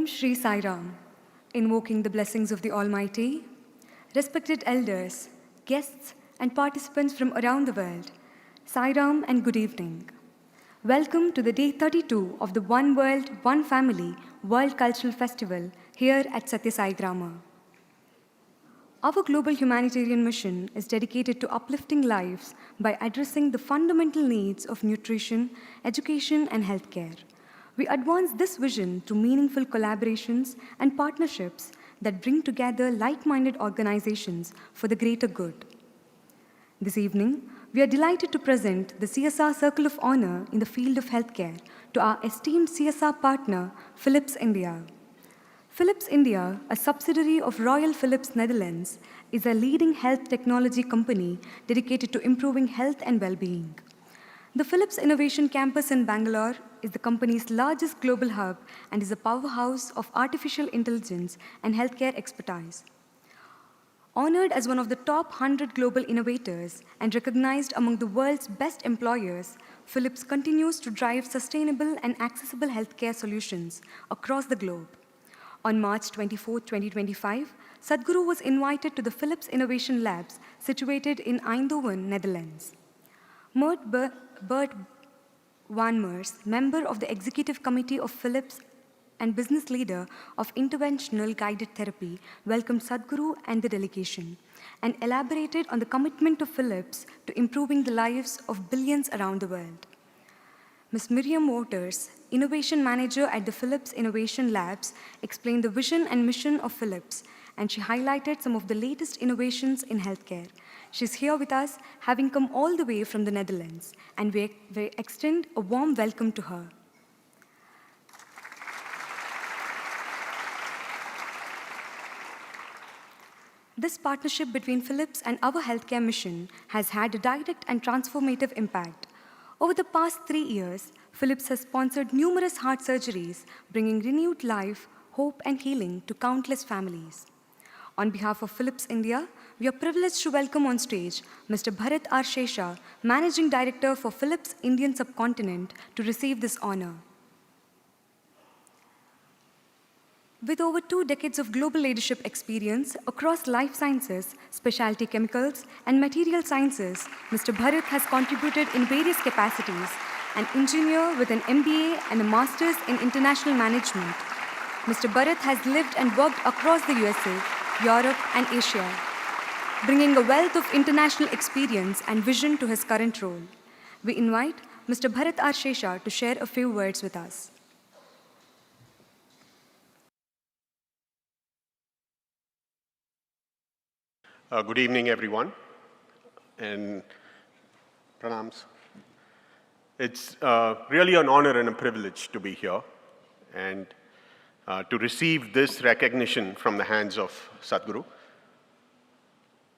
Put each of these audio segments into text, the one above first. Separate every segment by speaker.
Speaker 1: Om Shri Sai Ram, invoking the blessings of the Almighty, respected elders, guests, and participants from around the world, Sai Ram and good evening. Welcome to the day 32 of the One World, One Family World Cultural Festival here at Sathya Sai Grama. Our global humanitarian mission is dedicated to uplifting lives by addressing the fundamental needs of nutrition, education, and healthcare. We advance this vision through meaningful collaborations and partnerships that bring together like-minded organizations for the greater good. This evening, we are delighted to present the CSR Circle of Honor in the field of healthcare to our esteemed CSR partner, Philips India. Philips India, a subsidiary of Royal Philips Netherlands, is a leading health technology company dedicated to improving health and well-being. The Philips Innovation Campus in Bangalore is the company's largest global hub and is a powerhouse of artificial intelligence and healthcare expertise. Honored as one of the top 100 global innovators and recognized among the world's best employers, Philips continues to drive sustainable and accessible healthcare solutions across the globe. On March 24, 2025, Sadhguru was invited to the Philips Innovation Labs situated in Eindhoven, Netherlands. Bert Wanmers, member of the Executive Committee of Philips and business leader of Interventional Guided Therapy, welcomed Sadhguru and the delegation and elaborated on the commitment of Philips to improving the lives of billions around the world. Ms. Miriam Waters, Innovation Manager at the Philips Innovation Labs, explained the vision and mission of Philips, and she highlighted some of the latest innovations in healthcare. She's here with us, having come all the way from the Netherlands, and we extend a warm welcome to her. This partnership between Philips and our healthcare mission has had a direct and transformative impact. Over the past 3 years, Philips has sponsored numerous heart surgeries, bringing renewed life, hope, and healing to countless families. On behalf of Philips India, we are privileged to welcome on stage Mr. Bharat R. Shesha, Managing Director for Philips Indian Subcontinent, to receive this honor. With over 2 decades of global leadership experience across life sciences, specialty chemicals, and material sciences, Mr. Bharat has contributed in various capacities: an engineer with an MBA and a master's in international management. Mr. Bharat has lived and worked across the USA, Europe, and Asia, bringing a wealth of international experience and vision to his current role. We invite Mr. Bharat R. Shesha to share a few words with us.
Speaker 2: Good evening, everyone, and pranams. It's really an honor and a privilege to be here and to receive this recognition from the hands of Sadhguru.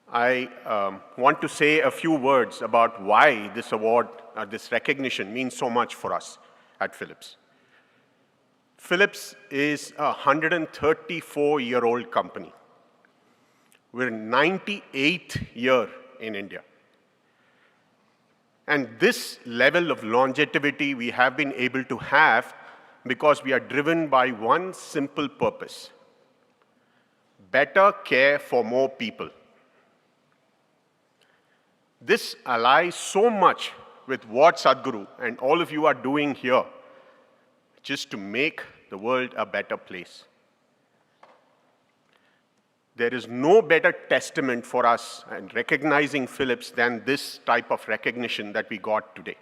Speaker 2: I want to say a few words about why this award, this recognition means so much for us at Philips. Philips is a 134-year-old company. We're 98th year in India. And this level of longevity we have been able to have because we are driven by one simple purpose: better care for more people. This allies so much with what Sadhguru and all of you are doing here just to make the world a better place. There is no better testament for us in recognizing Philips than this type of recognition that we got today.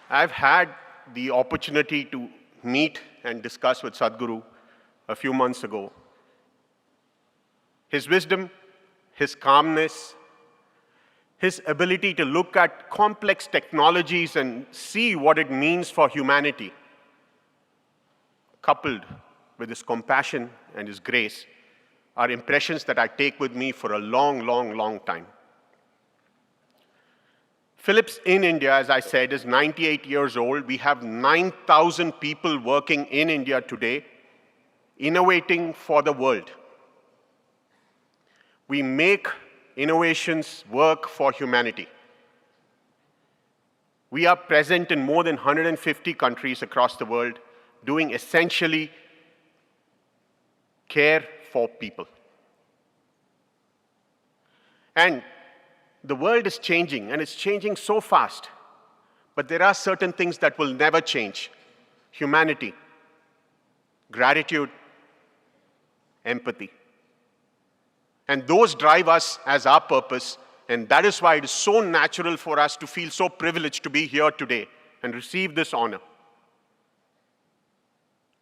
Speaker 2: I've had the opportunity to meet and discuss with Sadhguru a few months ago. His wisdom, his calmness, his ability to look at complex technologies and see what it means for humanity, coupled with his compassion and his grace, are impressions that I take with me for a long, long, long time. Philips in India, as I said, is 98 years old. We have 9,000 people working in India today, innovating for the world. We make innovations work for humanity. We are present in more than 150 countries across the world, doing essentially care for people. And the world is changing, and it's changing so fast. But there are certain things that will never change: humanity, gratitude, empathy. And those drive us as our purpose, and that is why it is so natural for us to feel so privileged to be here today and receive this honor.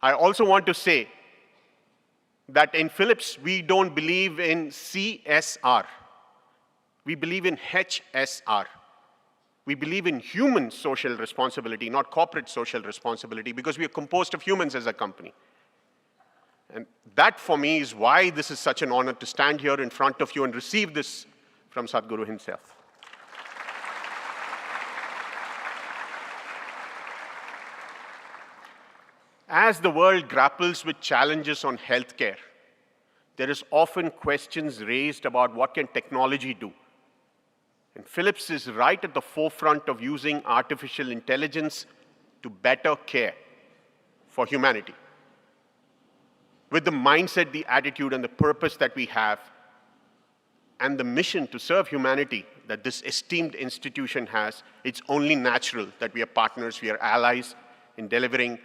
Speaker 2: I also want to say that in Philips, we don't believe in CSR. We believe in HSR. We believe in human social responsibility, not corporate social responsibility, because we are composed of humans as a company. And that, for me, is why this is such an honor to stand here in front of you and receive this from Sadhguru himself. As the world grapples with challenges on healthcare, there is often questions raised about what can technology do. And Philips is right at the forefront of using artificial intelligence to better care for humanity. With the mindset, the attitude, and the purpose that we have, and the mission to serve humanity that this esteemed institution has, it's only natural that we are partners, we are allies in delivering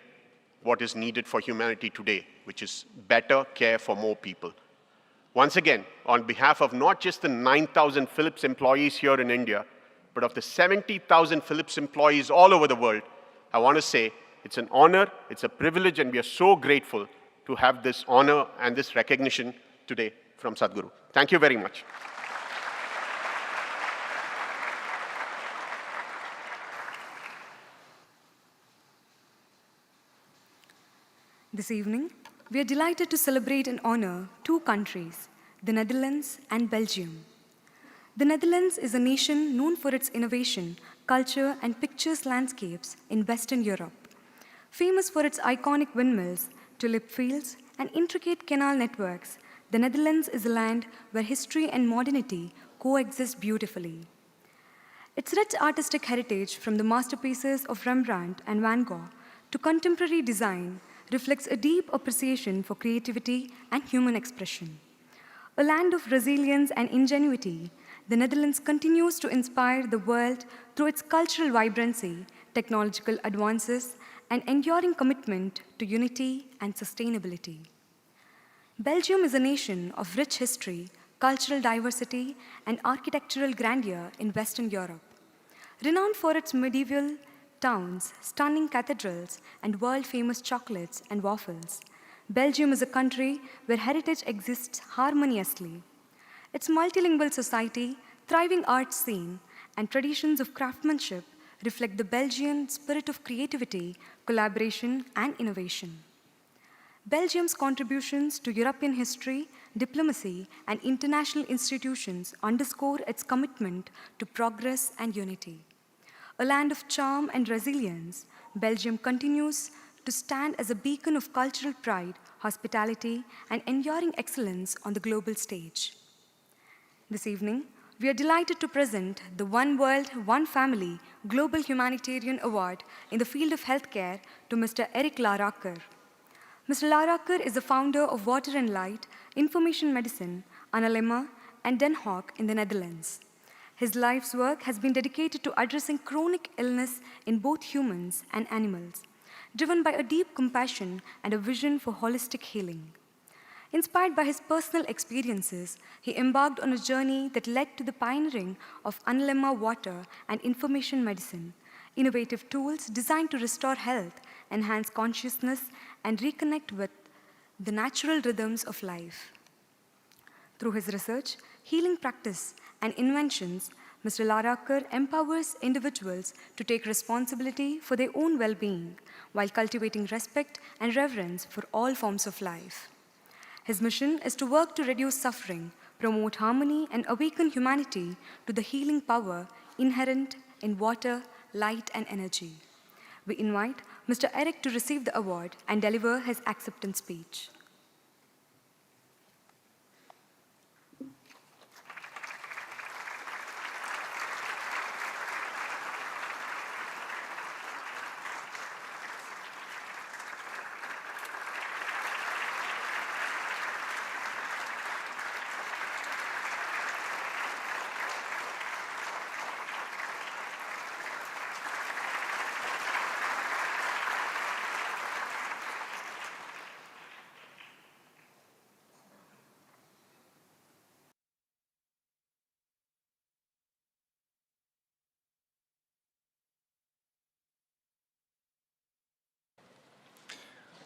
Speaker 2: what is needed for humanity today, which is better care for more people. Once again, on behalf of not just the 9,000 Philips employees here in India, but of the 70,000 Philips employees all over the world, I want to say it's an honor, it's a privilege, and we are so grateful to have this honor and this recognition today from Sadhguru. Thank you very much.
Speaker 1: This evening, we are delighted to celebrate and honor two countries, the Netherlands and Belgium. The Netherlands is a nation known for its innovation, culture, and picturesque landscapes in Western Europe. Famous for its iconic windmills, tulip fields, and intricate canal networks, the Netherlands is a land where history and modernity coexist beautifully. Its rich artistic heritage, from the masterpieces of Rembrandt and Van Gogh to contemporary design, reflects a deep appreciation for creativity and human expression. A land of resilience and ingenuity, the Netherlands continues to inspire the world through its cultural vibrancy, technological advances, and enduring commitment to unity and sustainability. Belgium is a nation of rich history, cultural diversity, and architectural grandeur in Western Europe. Renowned for its medieval towns, stunning cathedrals, and world-famous chocolates and waffles, Belgium is a country where heritage exists harmoniously. Its multilingual society, thriving art scene, and traditions of craftsmanship reflect the Belgian spirit of creativity, collaboration, and innovation. Belgium's contributions to European history, diplomacy, and international institutions underscore its commitment to progress and unity. A land of charm and resilience, Belgium continues to stand as a beacon of cultural pride, hospitality, and enduring excellence on the global stage. This evening, we are delighted to present the One World, One Family Global Humanitarian Award in the field of healthcare to Mr. Eric Laraker. Mr. Laraker is the founder of Water and Light, Information Medicine, Analemma, and Den Haag in the Netherlands. His life's work has been dedicated to addressing chronic illness in both humans and animals, driven by a deep compassion and a vision for holistic healing. Inspired by his personal experiences, he embarked on a journey that led to the pioneering of Analemma water and information medicine, innovative tools designed to restore health, enhance consciousness, and reconnect with the natural rhythms of life. Through his research, healing practice, and inventions, Mr. Laraker empowers individuals to take responsibility for their own well-being while cultivating respect and reverence for all forms of life. His mission is to work to reduce suffering, promote harmony, and awaken humanity to the healing power inherent in water, light, and energy. We invite Mr. Eric to receive the award and deliver his acceptance speech.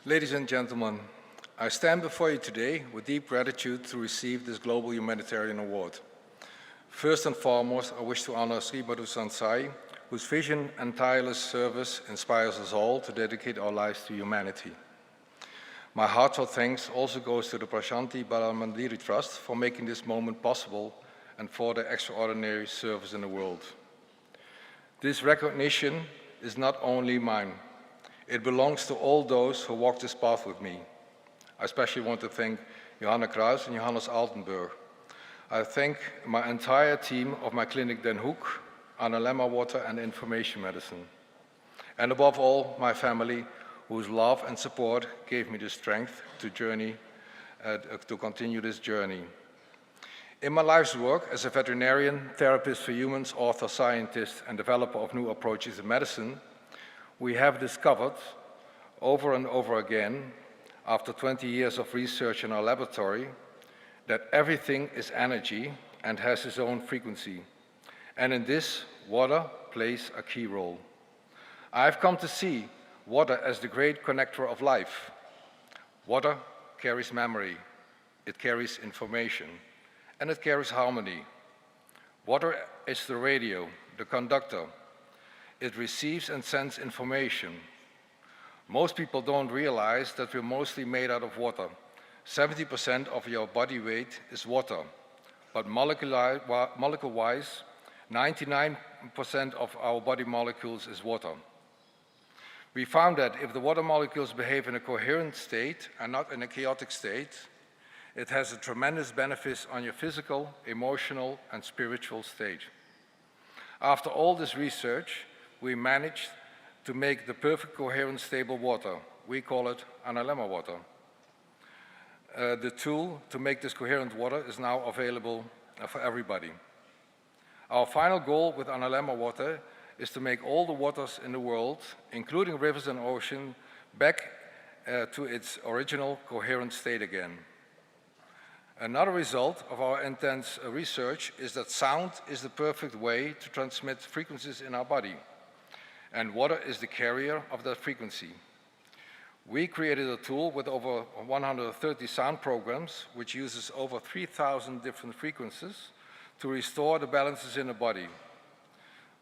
Speaker 3: Ladies and gentlemen, I stand before you today with deep gratitude to receive this Global Humanitarian Award. First and foremost, I wish to honor Sri Madhusudan, whose vision and tireless service inspires us all to dedicate our lives to humanity. My heartfelt thanks also goes to the Prashanti Balamandiri Trust for making this moment possible and for their extraordinary service in the world. This recognition is not only mine, it belongs to all those who walked this path with me. I especially want to thank Johanna Kruis and Johannes Altenburg. I thank my entire team of my clinic Den Hoek, Analemma Water and Information Medicine. And above all, my family, whose love and support gave me the strength to continue this journey. In my life's work as a veterinarian, therapist for humans, author, scientist, and developer of new approaches in medicine, we have discovered over and over again, after 20 years of research in our laboratory, that everything is energy and has its own frequency. And in this, water plays a key role. I've come to see water as the great connector of life. Water carries memory, it carries information, and it carries harmony. Water is the radio, the conductor. It receives and sends information. Most people don't realize that we're mostly made out of water. 70% of your body weight is water, but molecule-wise, 99% of our body molecules is water. We found that if the water molecules behave in a coherent state and not in a chaotic state, it has a tremendous benefit on your physical, emotional, and spiritual state. After all this research, we managed to make the perfect coherent stable water. We call it Analemma water. The tool to make this coherent water is now available for everybody. Our final goal with Analemma water is to make all the waters in the world, including rivers and ocean, back to its original coherent state again. Another result of our intense research is that sound is the perfect way to transmit frequencies in our body, and water is the carrier of that frequency. We created a tool with over 130 sound programs, which uses over 3,000 different frequencies to restore the balances in the body.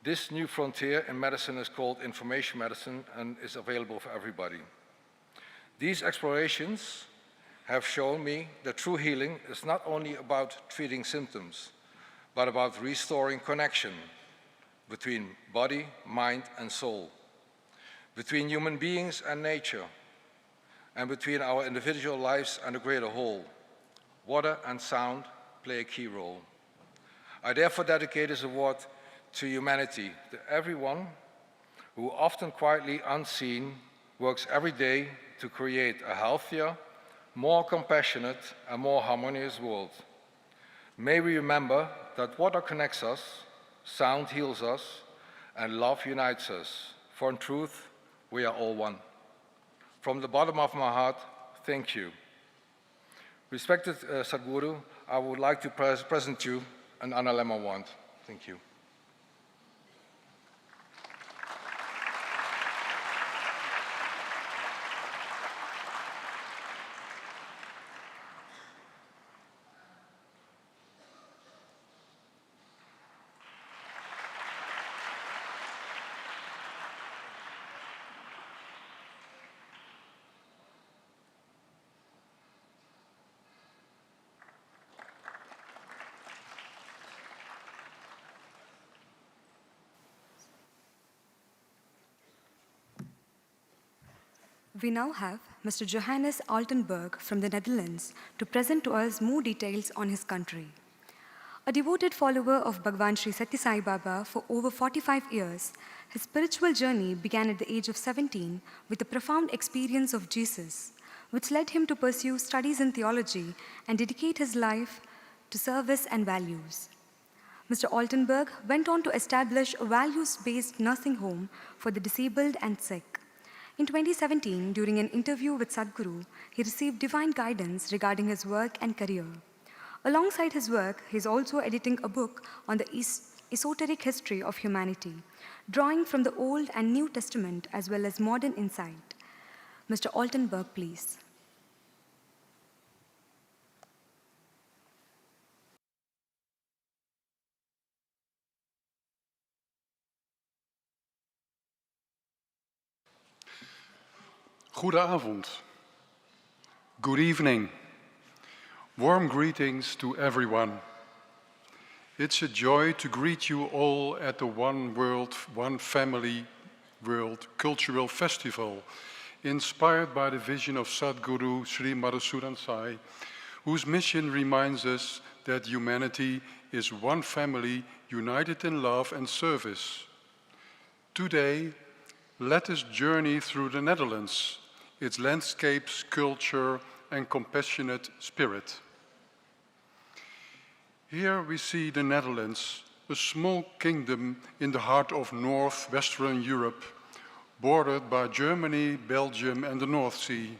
Speaker 3: This new frontier in medicine is called information medicine and is available for everybody. These explorations have shown me that true healing is not only about treating symptoms, but about restoring connection between body, mind, and soul, between human beings and nature, and between our individual lives and the greater whole. Water and sound play a key role. I therefore dedicate this award to humanity, to everyone who, often quietly unseen, works every day to create a healthier, more compassionate, and more harmonious world. May we remember that water connects us, sound heals us, and love unites us. For in truth, we are all one. From the bottom of my heart, thank you. Respected Sadhguru, I would like to present you an Analemma wand. Thank you.
Speaker 1: We now have Mr. Johannes Altenburg from the Netherlands to present to us more details on his country. A devoted follower of Bhagwan Sri Sathya Sai Baba for over 45 years, his spiritual journey began at the age of 17 with a profound experience of Jesus, which led him to pursue studies in theology and dedicate his life to service and values. Mr. Altenburg went on to establish a values-based nursing home for the disabled and sick. In 2017, during an interview with Sadhguru, he received divine guidance regarding his work and career. Alongside his work, he is also editing a book on the esoteric history of humanity, drawing from the Old and New Testament as well as modern insight. Mr. Altenberg, please.
Speaker 4: Goedenavond. Good evening. Warm greetings to everyone. It's a joy to greet you all at the One World, One Family World Cultural Festival, inspired by the vision of Sadhguru Sri Madhusudan Sai, whose mission reminds us that humanity is one family united in love and service. Today, let us journey through the Netherlands, its landscapes, culture, and compassionate spirit. Here we see the Netherlands, a small kingdom in the heart of northwestern Europe, bordered by Germany, Belgium, and the North Sea.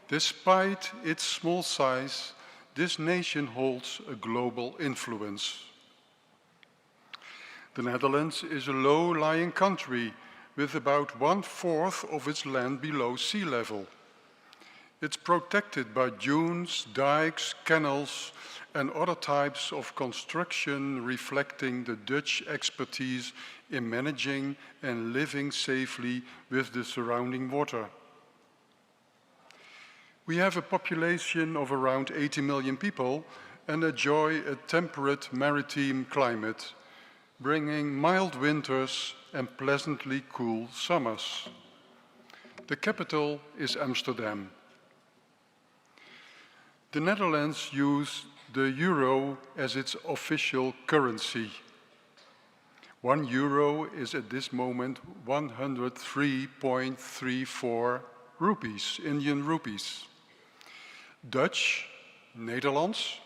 Speaker 4: Despite its small size, this nation holds a global influence. The Netherlands is a low-lying country with about 1/4 of its land below sea level. It's protected by dunes, dikes, canals, and other types of construction reflecting the Dutch expertise in managing and living safely with the surrounding water. We have a population of around 80 million people and enjoy a temperate maritime climate, bringing mild winters and pleasantly cool summers. The capital is Amsterdam. The Netherlands use the euro as its official currency. €1 is at this moment 103.34 rupees, Indian rupees. Dutch, Nederlands.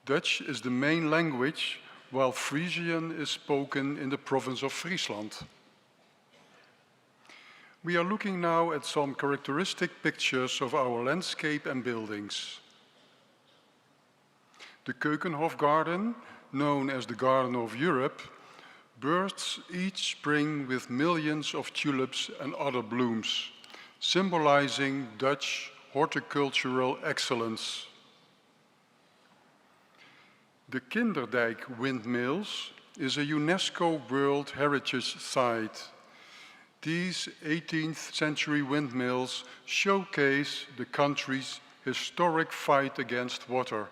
Speaker 4: Dutch is the main language, while Frisian is spoken in the province of Friesland. We are looking now at some characteristic pictures of our landscape and buildings. The Keukenhof Garden, known as the Garden of Europe, bursts each spring with millions of tulips and other blooms, symbolizing Dutch horticultural excellence. The Kinderdijk windmills is a UNESCO World Heritage Site. These 18th century windmills showcase the country's historic fight against water.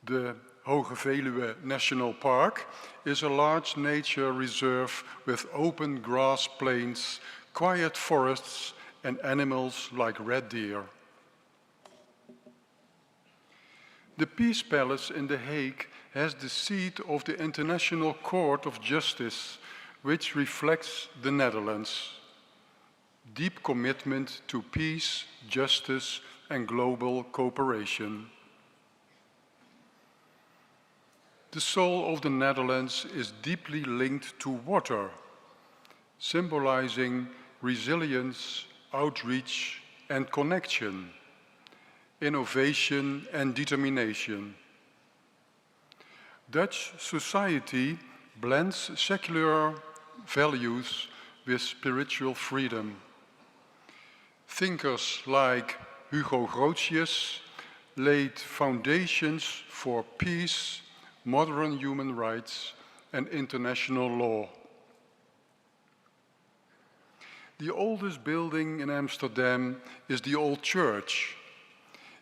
Speaker 4: The Hoge Veluwe National Park is a large nature reserve with open grass plains, quiet forests, and animals like red deer. The Peace Palace in The Hague has the seat of the International Court of Justice, which reflects the Netherlands' deep commitment to peace, justice, and global cooperation. The soul of the Netherlands is deeply linked to water, symbolizing resilience, outreach, and connection, innovation and determination. Dutch society blends secular values with spiritual freedom. Thinkers like Hugo Grotius laid foundations for peace, modern human rights, and international law. The oldest building in Amsterdam is the Old Church.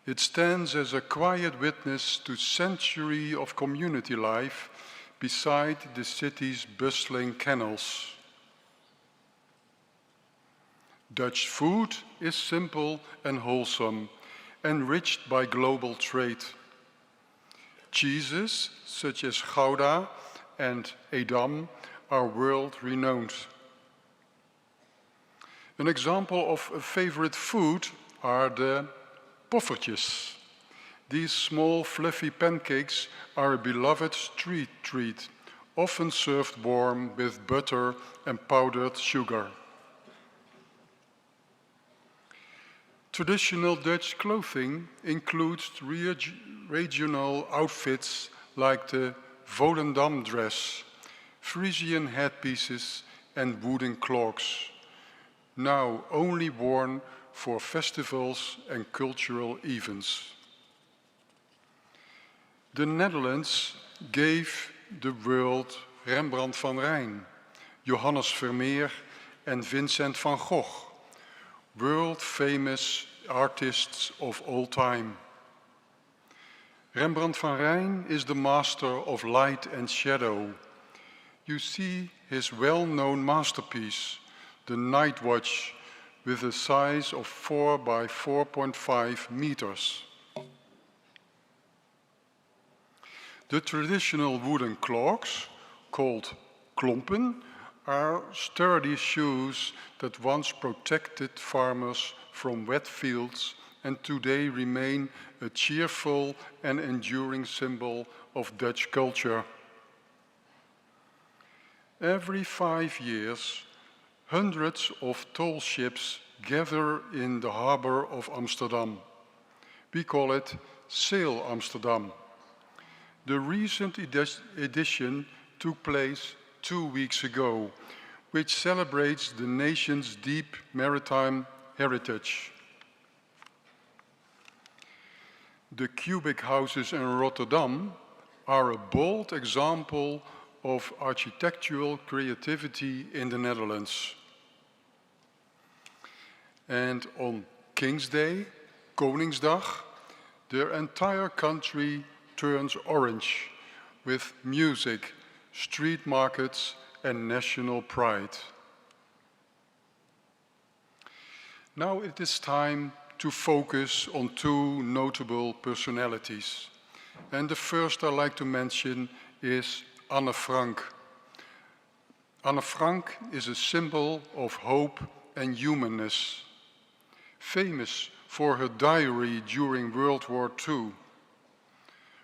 Speaker 4: It stands as a quiet witness to centuries of community life beside the city's bustling canals. Dutch food is simple and wholesome, enriched by global trade. Cheeses such as Gouda and Edam are world-renowned. An example of a favorite food are the poffertjes. These small fluffy pancakes are a beloved street treat, often served warm with butter and powdered sugar. Traditional Dutch clothing includes regional outfits like the Volendam dress, Frisian headpieces, and wooden cloaks, now only worn for festivals and cultural events. The Netherlands gave the world Rembrandt van Rijn, Johannes Vermeer and Vincent van Gogh, world-famous artists of all time. Rembrandt van Rijn is the master of light and shadow. You see his well-known masterpiece, The Night Watch, with a size of 4 by 4.5 meters. The traditional wooden clogs, called klompen, are sturdy shoes that once protected farmers from wet fields and today remain a cheerful and enduring symbol of Dutch culture. Every 5 years, hundreds of tall ships gather in the harbor of Amsterdam. We call it Sail Amsterdam. The recent edition took place 2 weeks ago, which celebrates the nation's deep maritime heritage. The cubic houses in Rotterdam are a bold example of architectural creativity in the Netherlands. And on King's Day, Koningsdag, the entire country turns orange with music, street markets, and national pride. Now it is time to focus on 2 notable personalities. And the first I'd like to mention is Anne Frank. Anne Frank is a symbol of hope and humanness, famous for her diary during World War II.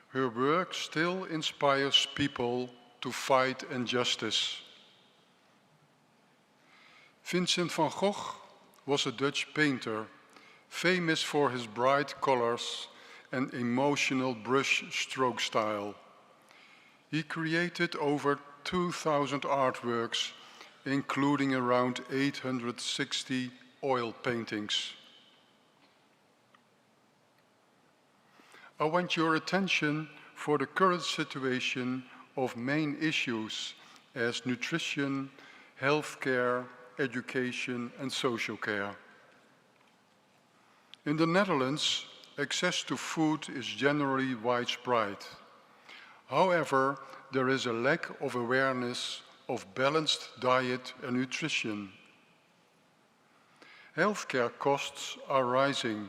Speaker 4: Her work still inspires people to fight injustice. Vincent van Gogh was a Dutch painter, famous for his bright colors and emotional brush stroke style. He created over 2,000 artworks, including around 860 oil paintings. I want your attention for the current situation of main issues as nutrition, healthcare, education, and social care. In the Netherlands, access to food is generally widespread. However, there is a lack of awareness of balanced diet and nutrition. Healthcare costs are rising,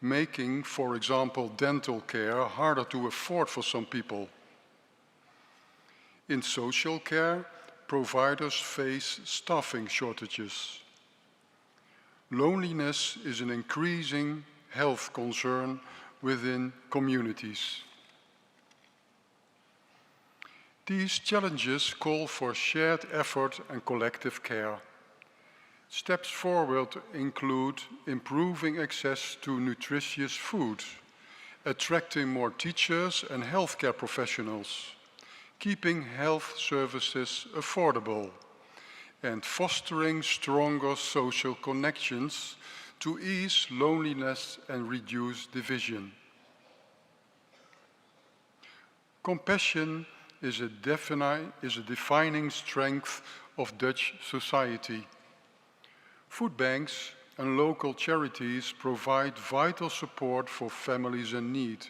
Speaker 4: making, for example, dental care harder to afford for some people. In social care, providers face staffing shortages. Loneliness is an increasing health concern within communities. These challenges call for shared effort and collective care. Steps forward include improving access to nutritious food, attracting more teachers and healthcare professionals, keeping health services affordable, and fostering stronger social connections to ease loneliness and reduce division. Compassion is a defining strength of Dutch society. Food banks and local charities provide vital support for families in need,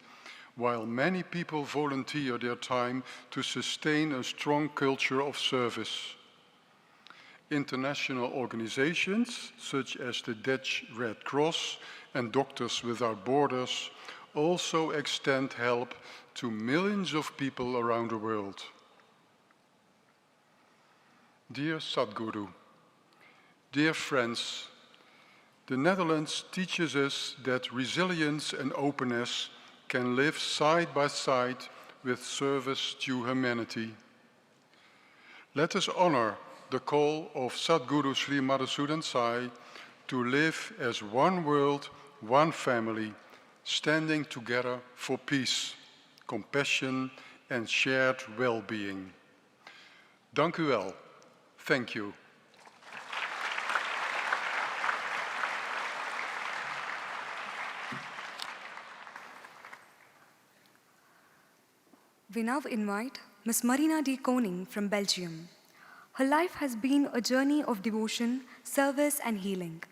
Speaker 4: while many people volunteer their time to sustain a strong culture of service. International organizations, such as the Dutch Red Cross and Doctors Without Borders, also extend help to millions of people around the world. Dear Sadhguru, dear friends, the Netherlands teaches us that resilience and openness can live side by side with service to humanity. Let us honor the call of Sadhguru Sri Madhusudan Sai to live as one world, one family, standing together for peace, compassion and shared well-being. Dank u wel. Thank you.
Speaker 1: We now invite Ms. Marina D. Koning from Belgium. Her life has been a journey of devotion, service, and healing.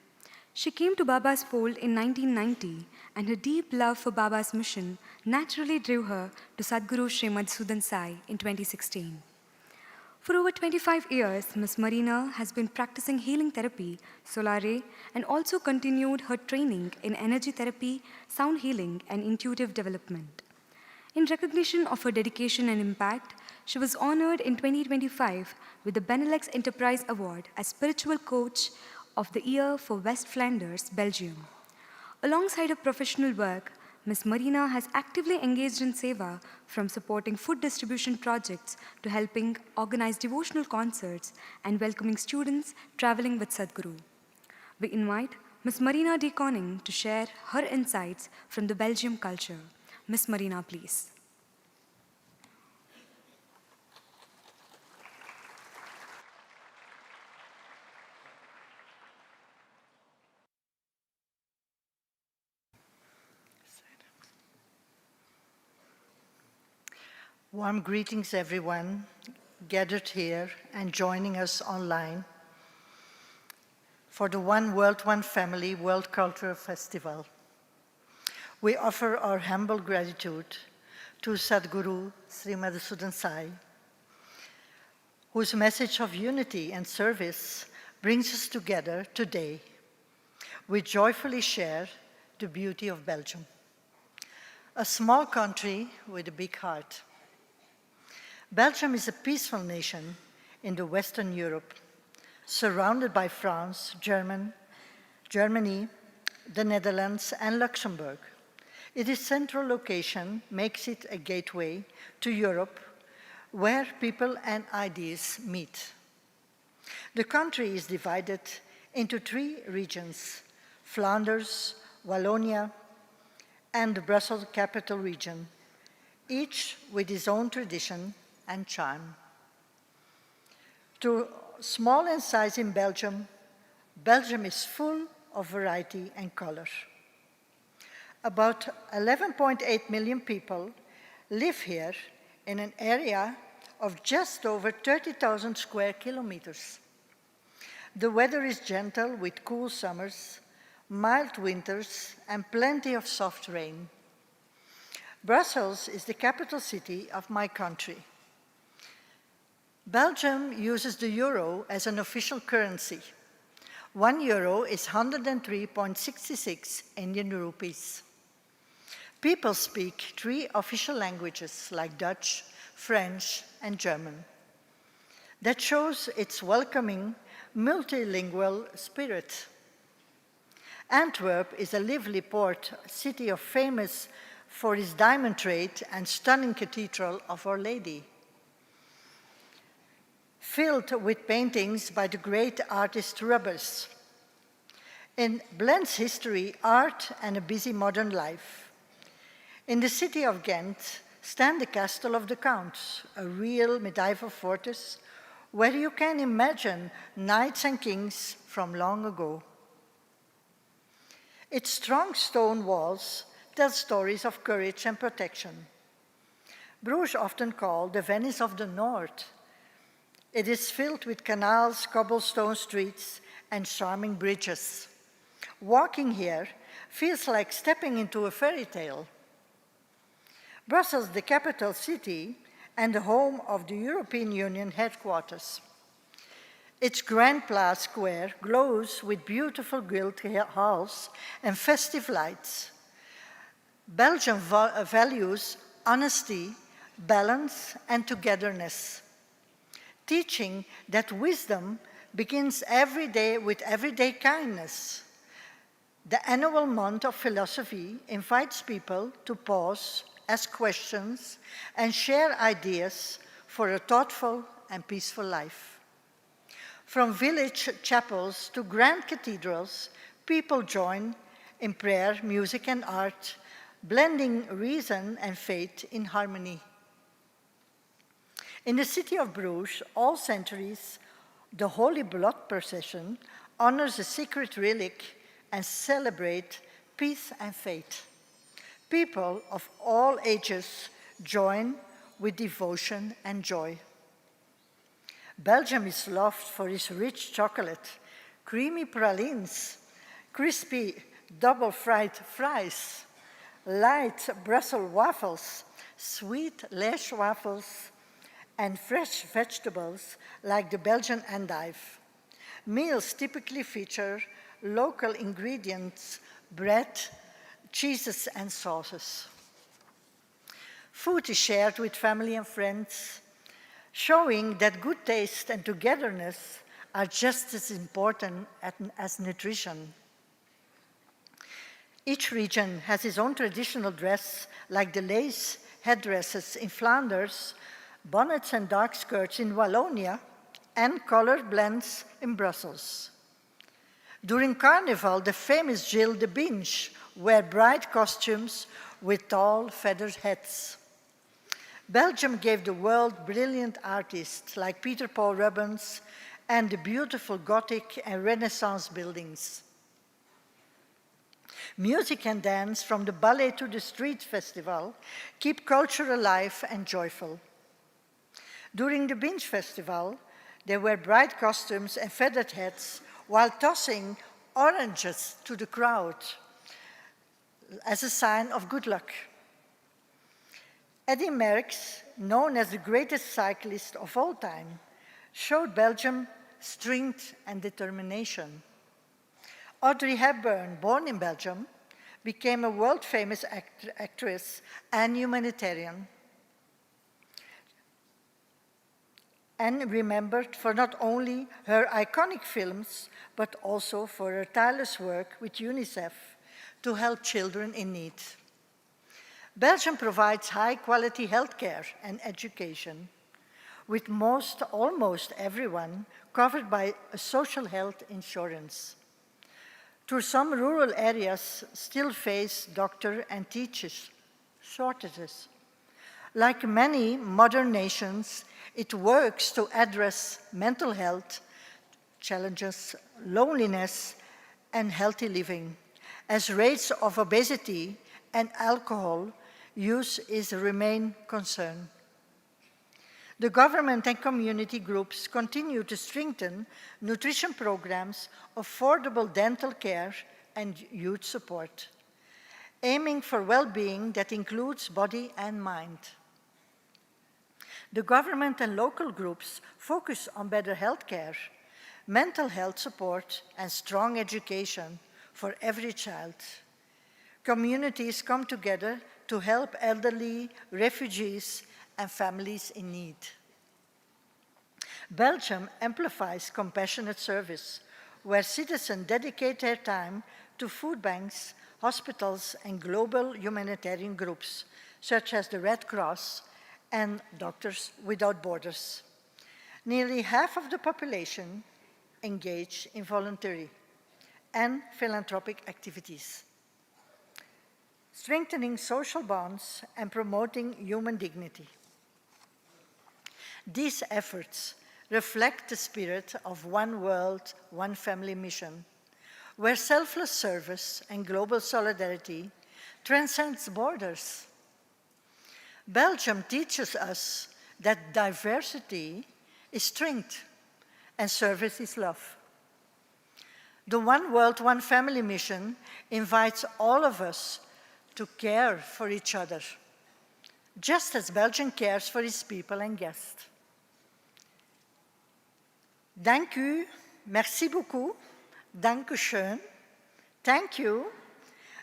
Speaker 1: She came to Baba's fold in 1990, and her deep love for Baba's mission naturally drew her to Sadhguru Sri Madhusudan Sai in 2016. For over 25 years, Ms. Marina has been practicing healing therapy, Solare, and also continued her training in energy therapy, sound healing, and intuitive development. In recognition of her dedication and impact, she was honored in 2025 with the Benelux Enterprise Award as Spiritual Coach of the Year for West Flanders, Belgium. Alongside her professional work, Ms. Marina has actively engaged in seva, from supporting food distribution projects to helping organize devotional concerts and welcoming students traveling with Sadhguru. We invite Ms. Marina D. Koning to share her insights from the Belgium culture. Ms. Marina, please.
Speaker 5: Warm greetings, everyone gathered here and joining us online for the One World, One Family World Cultural Festival. We offer our humble gratitude to Sadhguru Sri Madhusudan Sai, whose message of unity and service brings us together today. We joyfully share the beauty of Belgium, a small country with a big heart. Belgium is a peaceful nation in the Western Europe, surrounded by France, Germany, the Netherlands, and Luxembourg. Its central location makes it a gateway to Europe, where people and ideas meet. The country is divided into 3 regions: Flanders, Wallonia, and the Brussels Capital Region, each with its own tradition and charm. Though small in size in Belgium, Belgium is full of variety and color. About 11.8 million people live here in an area of just over 30,000 square kilometers. The weather is gentle with cool summers, mild winters, and plenty of soft rain. Brussels is the capital city of my country. Belgium uses the euro as an official currency. 1 euro is 103.66 Indian rupees. People speak 3 official languages like Dutch, French, and German. That shows its welcoming, multilingual spirit. Antwerp is a lively port, city famous for its diamond trade and stunning cathedral of Our Lady, filled with paintings by the great artist Rubens. It blends history, art, and a busy modern life. In the city of Ghent stand the Castle of the Counts, a real medieval fortress where you can imagine knights and kings from long ago. Its strong stone walls tell stories of courage and protection. Bruges, often called the Venice of the North, it is filled with canals, cobblestone streets, and charming bridges. Walking here feels like stepping into a fairy tale. Brussels, the capital city and the home of the European Union headquarters. Its Grand Place Square glows with beautiful gilt halls and festive lights. Belgium values honesty, balance, and togetherness, teaching that wisdom begins every day with everyday kindness. The annual month of philosophy invites people to pause, ask questions, and share ideas for a thoughtful and peaceful life. From village chapels to grand cathedrals, people join in prayer, music, and art, blending reason and faith in harmony. In the city of Bruges, all centuries, the Holy Blood Procession honors a secret relic and celebrates peace and faith. People of all ages join with devotion and joy. Belgium is loved for its rich chocolate, creamy pralines, crispy double fried fries, light Brussels waffles, sweet Liège waffles, and fresh vegetables like the Belgian endive. Meals typically feature local ingredients, bread, cheeses, and sauces. Food is shared with family and friends, showing that good taste and togetherness are just as important as nutrition. Each region has its own traditional dress, like the lace headdresses in Flanders, bonnets and dark skirts in Wallonia, and colored blends in Brussels. During Carnival, the famous Gilles de Binge wear bright costumes with tall feathered hats. Belgium gave the world brilliant artists like Peter Paul Rubens and the beautiful Gothic and Renaissance buildings. Music and dance, from the Ballet to the Street Festival, keep culture alive and joyful. During the Binge Festival, there were bright costumes and feathered hats while tossing oranges to the crowd as a sign of good luck. Eddy Merckx, known as the greatest cyclist of all time, showed Belgium strength and determination. Audrey Hepburn, born in Belgium, became a world-famous actress and humanitarian, and remembered for not only her iconic films, but also for her tireless work with UNICEF to help children in need. Belgium provides high-quality healthcare and education, with almost everyone covered by a social health insurance. Though some rural areas still face doctor and teachers shortages. Like many modern nations, it works to address mental health challenges, loneliness, and healthy living, as rates of obesity and alcohol use remain concern. The government and community groups continue to strengthen nutrition programs, affordable dental care, and youth support, aiming for well-being that includes body and mind. The government and local groups focus on better health care, mental health support, and strong education for every child. Communities come together to help elderly, refugees, and families in need. Belgium amplifies compassionate service, where citizens dedicate their time to food banks, hospitals, and global humanitarian groups, such as the Red Cross and Doctors Without Borders. Nearly half of the population engage in voluntary and philanthropic activities, strengthening social bonds and promoting human dignity. These efforts reflect the spirit of One World, One Family mission, where selfless service and global solidarity transcends borders. Belgium teaches us that diversity is strength and service is love. The One World, One Family mission invites all of us to care for each other, just as Belgium cares for its people and guests. Dank u, merci beaucoup, danke schön, thank you.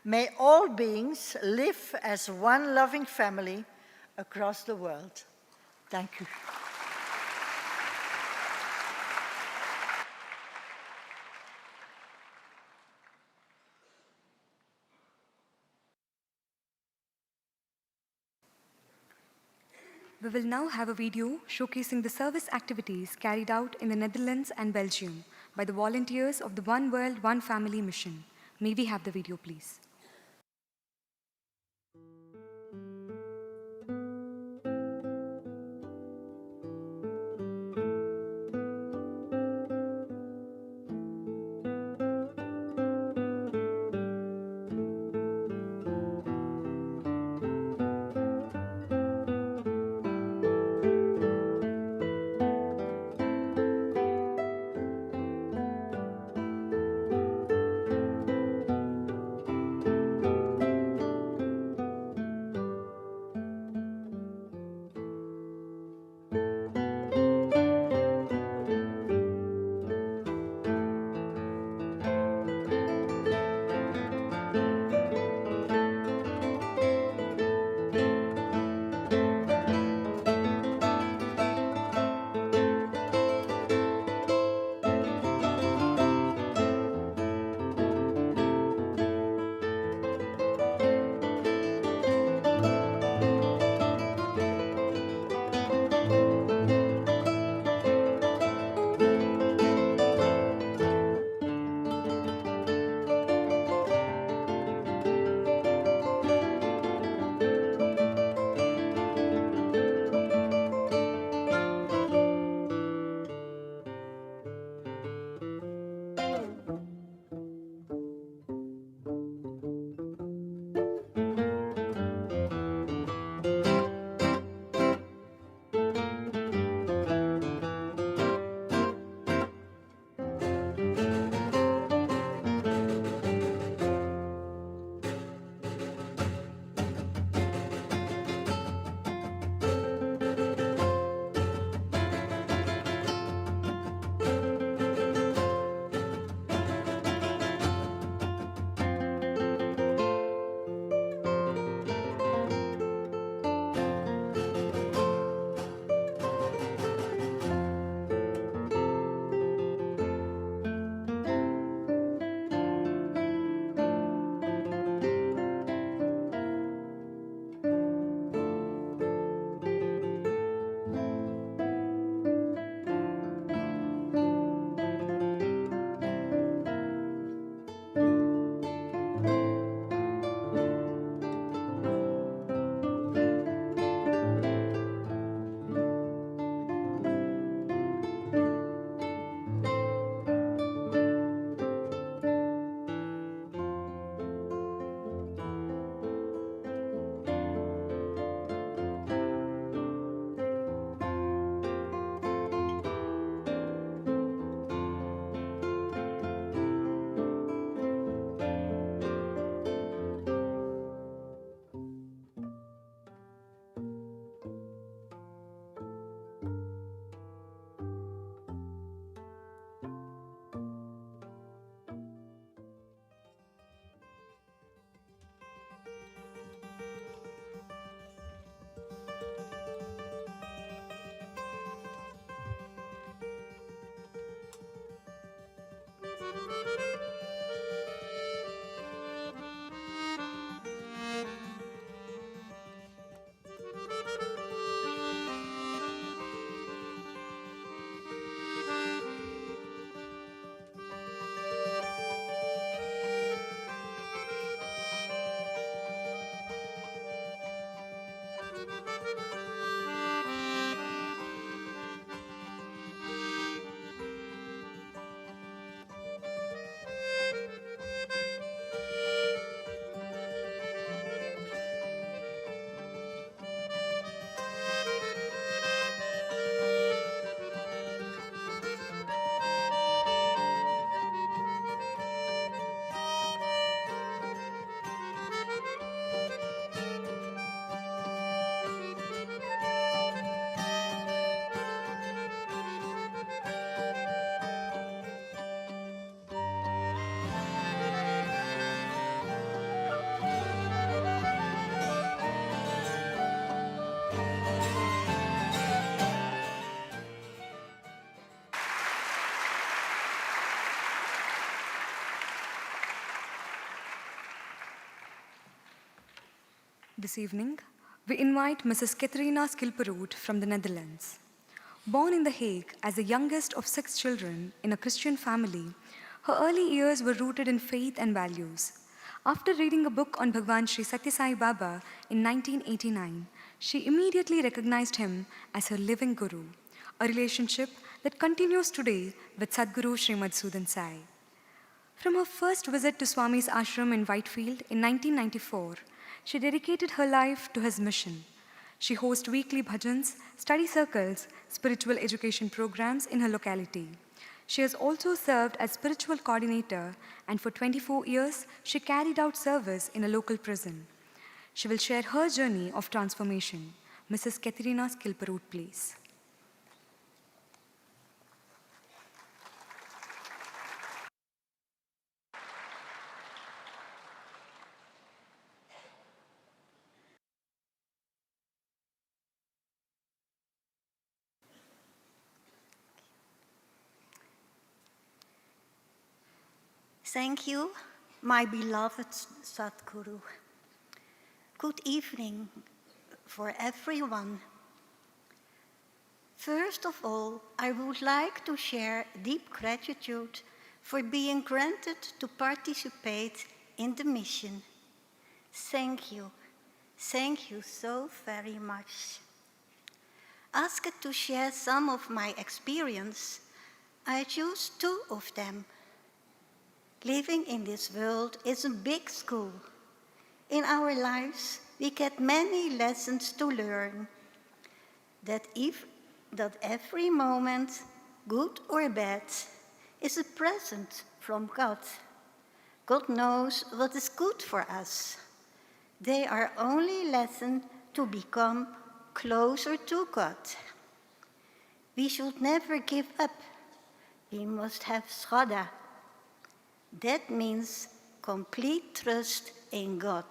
Speaker 5: May all beings live as one loving family across the world. Thank you.
Speaker 1: We will now have a video showcasing the service activities carried out in the Netherlands and Belgium by the volunteers of the One World, One Family mission. May we have the video, please? This evening, we invite Mrs. Catharina Skilperoot from the Netherlands. Born in The Hague as the youngest of 6 children in a Christian family, her early years were rooted in faith and values. After reading a book on Bhagwan Sri Sathya Sai Baba in 1989, she immediately recognized him as her living guru, a relationship that continues today with Sadguru Sri Madhusudan Sai. From her first visit to Swami's ashram in Whitefield in 1994, she dedicated her life to his mission. She hosts weekly bhajans, study circles, spiritual education programs in her locality. She has also served as spiritual coordinator, and for 24 years, she carried out service in a local prison. She will share her journey of transformation. Mrs. Catharina Skilperoot, please.
Speaker 6: Thank you, my beloved Sadhguru. Good evening for everyone. First of all, I would like to share deep gratitude for being granted to participate in the mission. Thank you. Thank you so very much. Asked to share some of my experience, I choose 2 of them. Living in this world is a big school. In our lives, we get many lessons to learn. That every moment, good or bad, is a present from God. God knows what is good for us. They are only lessons to become closer to God. We should never give up. We must have shraddha. That means complete trust in God.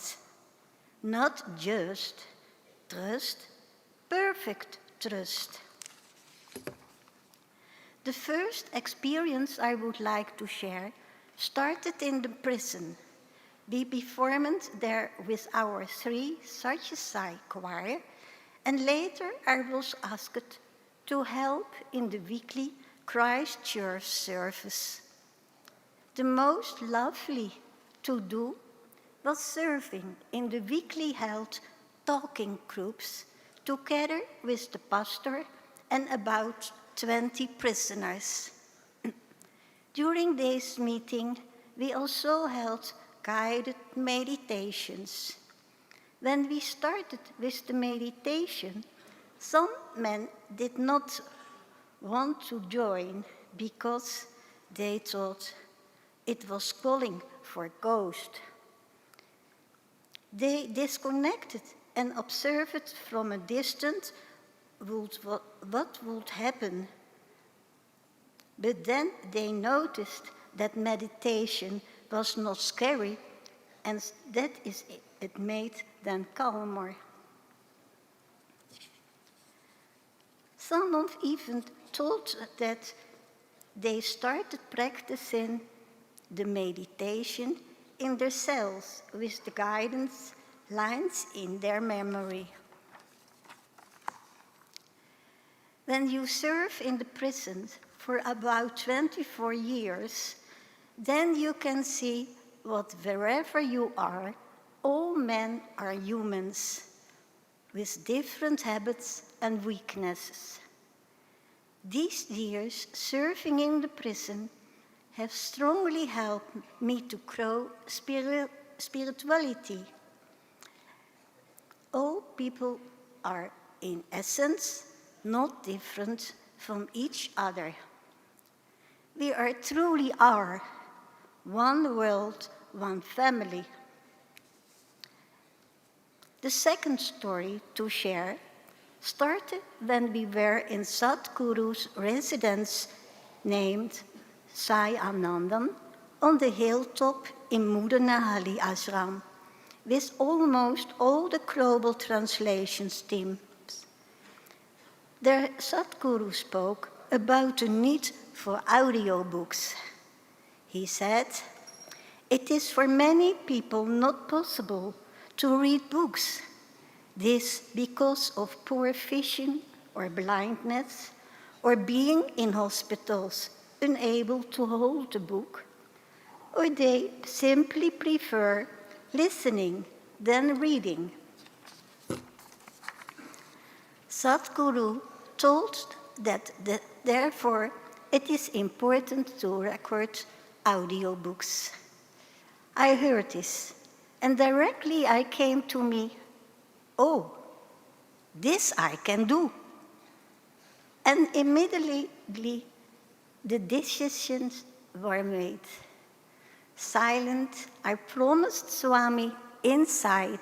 Speaker 6: Not just trust, perfect trust. The first experience I would like to share started in the prison. We performed there with our 3 Sathya Sai choir, and later I was asked to help in the weekly Christ Church service. The most lovely to do was serving in the weekly held talking groups together with the pastor and about 20 prisoners. During this meeting, we also held guided meditations. When we started with the meditation, some men did not want to join because they thought it was calling for ghosts. They disconnected and observed from a distance what would happen. But then they noticed that meditation was not scary, and it made them calmer. Some even told that they started practicing the meditation in their cells with the guidance lines in their memory. When you serve in the prison for about 24 years, then you can see what wherever you are, all men are humans with different habits and weaknesses. These years serving in the prison have strongly helped me to grow spirituality. All people are, in essence, not different from each other. We truly are one world, one family. The second story to share started when we were in Sadhguru's residence named Sai Anandam on the hilltop in Muddenahalli ashram with almost all the global translations teams. There Sadhguru spoke about the need for audiobooks. He said, "It is for many people not possible to read books. This because of poor vision or blindness, or being in hospitals unable to hold a book, or they simply prefer listening than reading. Sadhguru told that therefore it is important to record audiobooks. I heard this, and directly I came to me, oh, this I can do. And immediately the decisions were made. Silent, I promised Swami inside,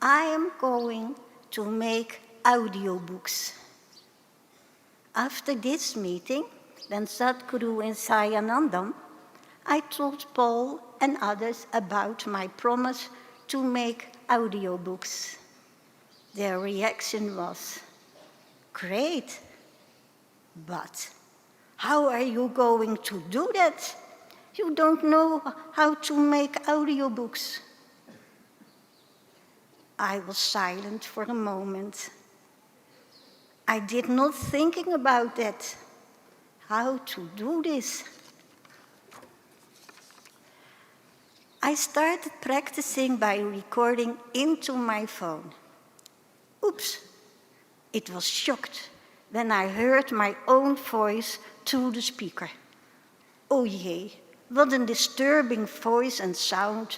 Speaker 6: I am going to make audiobooks. After this meeting, when Sadhguru in Sayanandam, I told Paul and others about my promise to make audiobooks. Their reaction was, great, but how are you going to do that? You don't know how to make audiobooks. I was silent for a moment. I did not thinking about that, how to do this. I started practicing by recording into my phone. Oops, it was shocked when I heard my own voice through the speaker. Oh jee, what a disturbing voice and sound.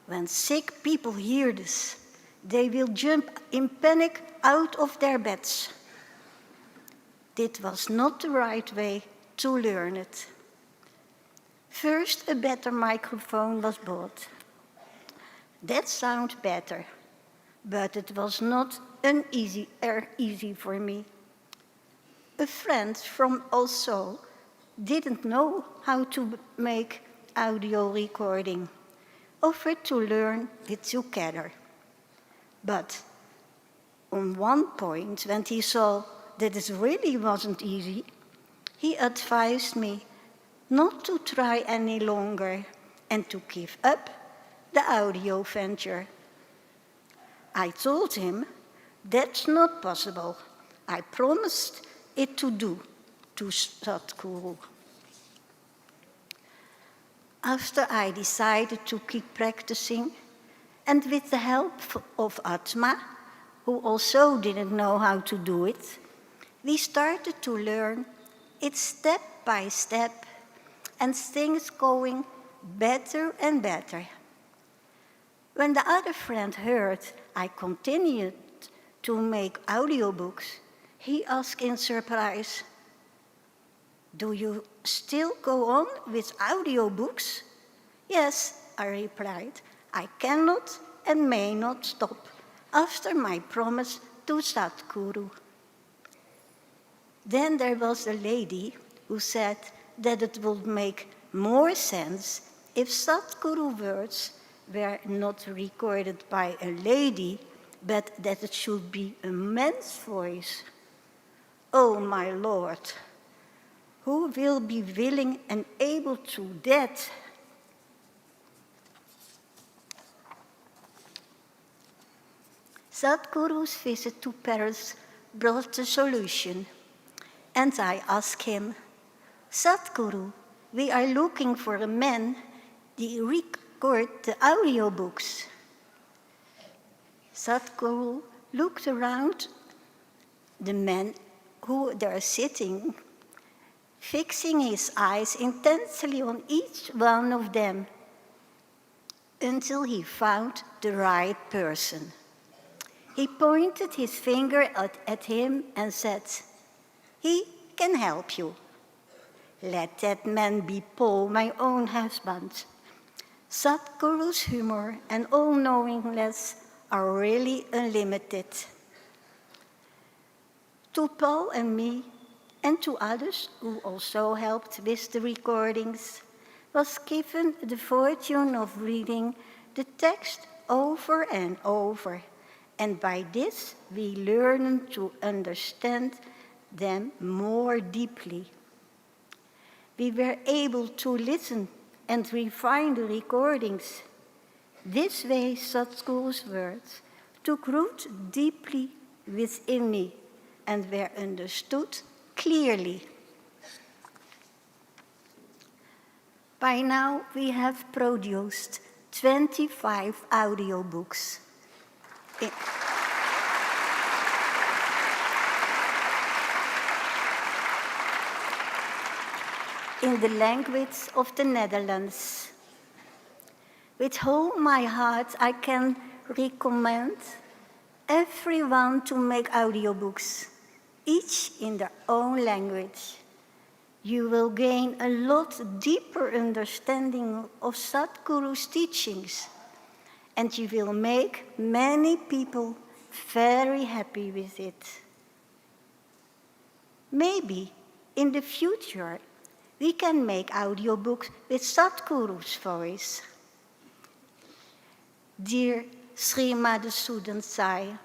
Speaker 6: When sick people hear this, they will jump in panic out of their beds. This was not the right way to learn it. First, a better microphone was bought. That sounded better, but it was not easy for me. A friend from also didn't know how to make audio recording, offered to learn it together. But on one point, when he saw that it really wasn't easy, he advised me not to try any longer and to give up the audio venture. I told him that's not possible. I promised it to do to Sadhguru. After I decided to keep practicing, and with the help of Atma, who also didn't know how to do it, we started to learn it step by step, and things going better and better. When the other friend heard I continued to make audiobooks, he asked in surprise, "Do you still go on with audiobooks?" "Yes," I replied, "I cannot and may not stop after my promise to Sadhguru." Then there was a lady who said that it would make more sense if Sadhguru words were not recorded by a lady, but that it should be a man's voice. Oh, my Lord, who will be willing and able to that? Sadhguru's visit to Paris brought the solution, and I asked him, "Sadhguru, we are looking for a man to record the audiobooks." Sadhguru looked around the men who there sitting, fixing his eyes intensely on each one of them until he found the right person. He pointed his finger at him and said, "He can help you. Let that man be Paul, my own husband." Sadhguru's humor and all-knowingness are really unlimited. To Paul and me, and to others who also helped with the recordings, was given the fortune of reading the text over and over, and by this we learn to understand them more deeply. We were able to listen and refine the recordings. This way, Sadhguru's words took root deeply within me and were understood clearly. By now, we have produced 25 audiobooks. In the language of the Netherlands. With whole my heart, I can recommend everyone to make audiobooks, each in their own language. You will gain a lot deeper understanding of Sadhguru's teachings, and you will make many people very happy with it. Maybe in the future, we can make audiobooks with Sadhguru's voice. Dear Sri Madhusudan Sai,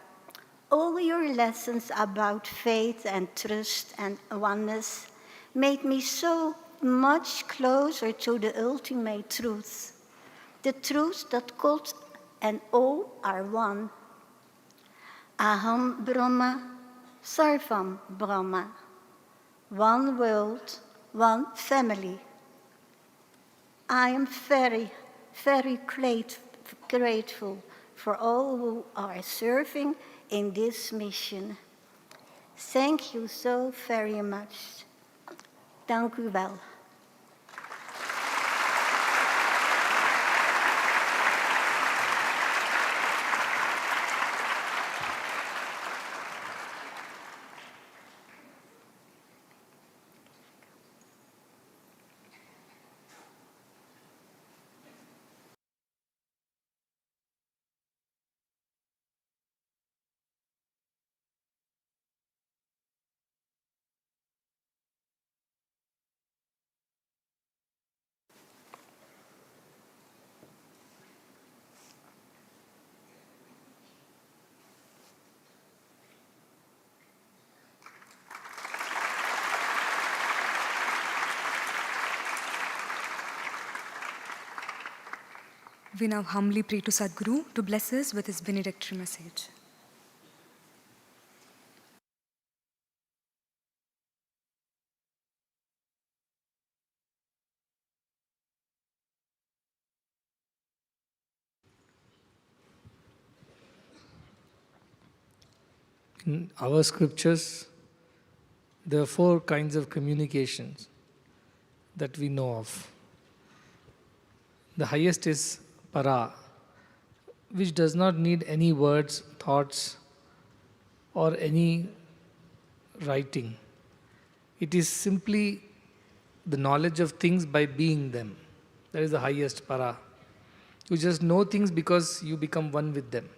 Speaker 6: all your lessons about faith and trust and oneness made me so much closer to the ultimate truth, the truth that God and all are one. Aham Brahma, Sarvam Brahma, one world, one family. I am very, very grateful for all who are serving in this mission. Thank you so very much. Dank u wel.
Speaker 1: We now humbly pray to Sadhguru to bless us with his benedictory message.
Speaker 7: In our scriptures, there are 4 kinds of communications that we know of. The highest is para, which does not need any words, thoughts, or any writing. It is simply the knowledge of things by being them. That is the highest para. You just know things because you become one with them.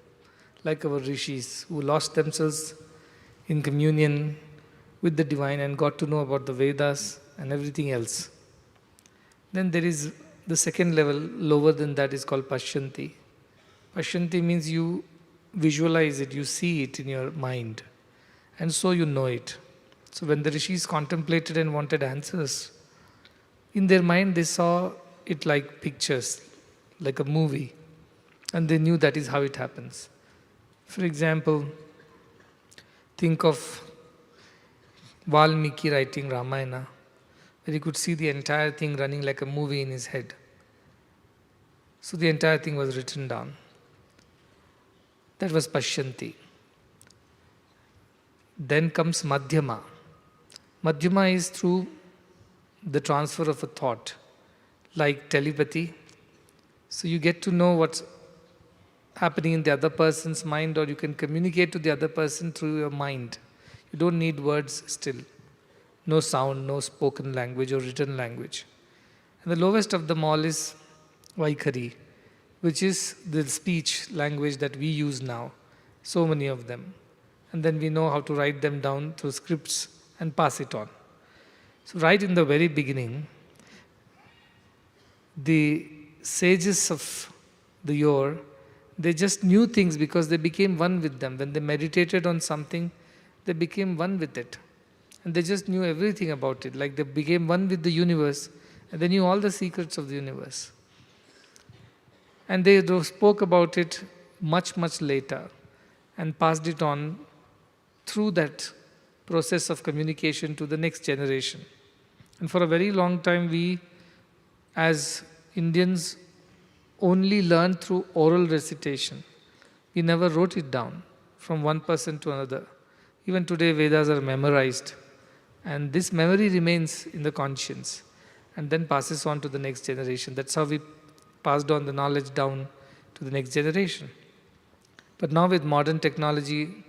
Speaker 7: Like our rishis who lost themselves in communion with the divine and got to know about the Vedas and everything else. Then there is the second level, lower than that, is called Pashyanti. Pashyanti means you visualize it, you see it in your mind, and so you know it. So when the rishis contemplated and wanted answers, in their mind they saw it like pictures, like a movie, and they knew that is how it happens. For example, think of Valmiki writing Ramayana, where he could see the entire thing running like a movie in his head. So the entire thing was written down. That was Pashyanti. Then comes Madhyama. Madhyama is through the transfer of a thought, like telepathy. So you get to know what's happening in the other person's mind, or you can communicate to the other person through your mind. You don't need words still. No sound, no spoken language or written language. And the lowest of them all is Vaikhari, which is the speech language that we use now. So many of them. And then we know how to write them down through scripts and pass it on. So right in the very beginning, the sages of the yore, they just knew things because they became one with them. When they meditated on something, they became one with it. And they just knew everything about it. Like they became one with the universe, and they knew all the secrets of the universe. And they spoke about it much, much later. and passed it on through that process of communication to the next generation. And for a very long time, we as Indians only learned through oral recitation. We never wrote it down from one person to another. Even today, Vedas are memorized. And this memory remains in the conscience and then passes on to the next generation. That's how we passed on the knowledge down to the next generation. But now with modern technology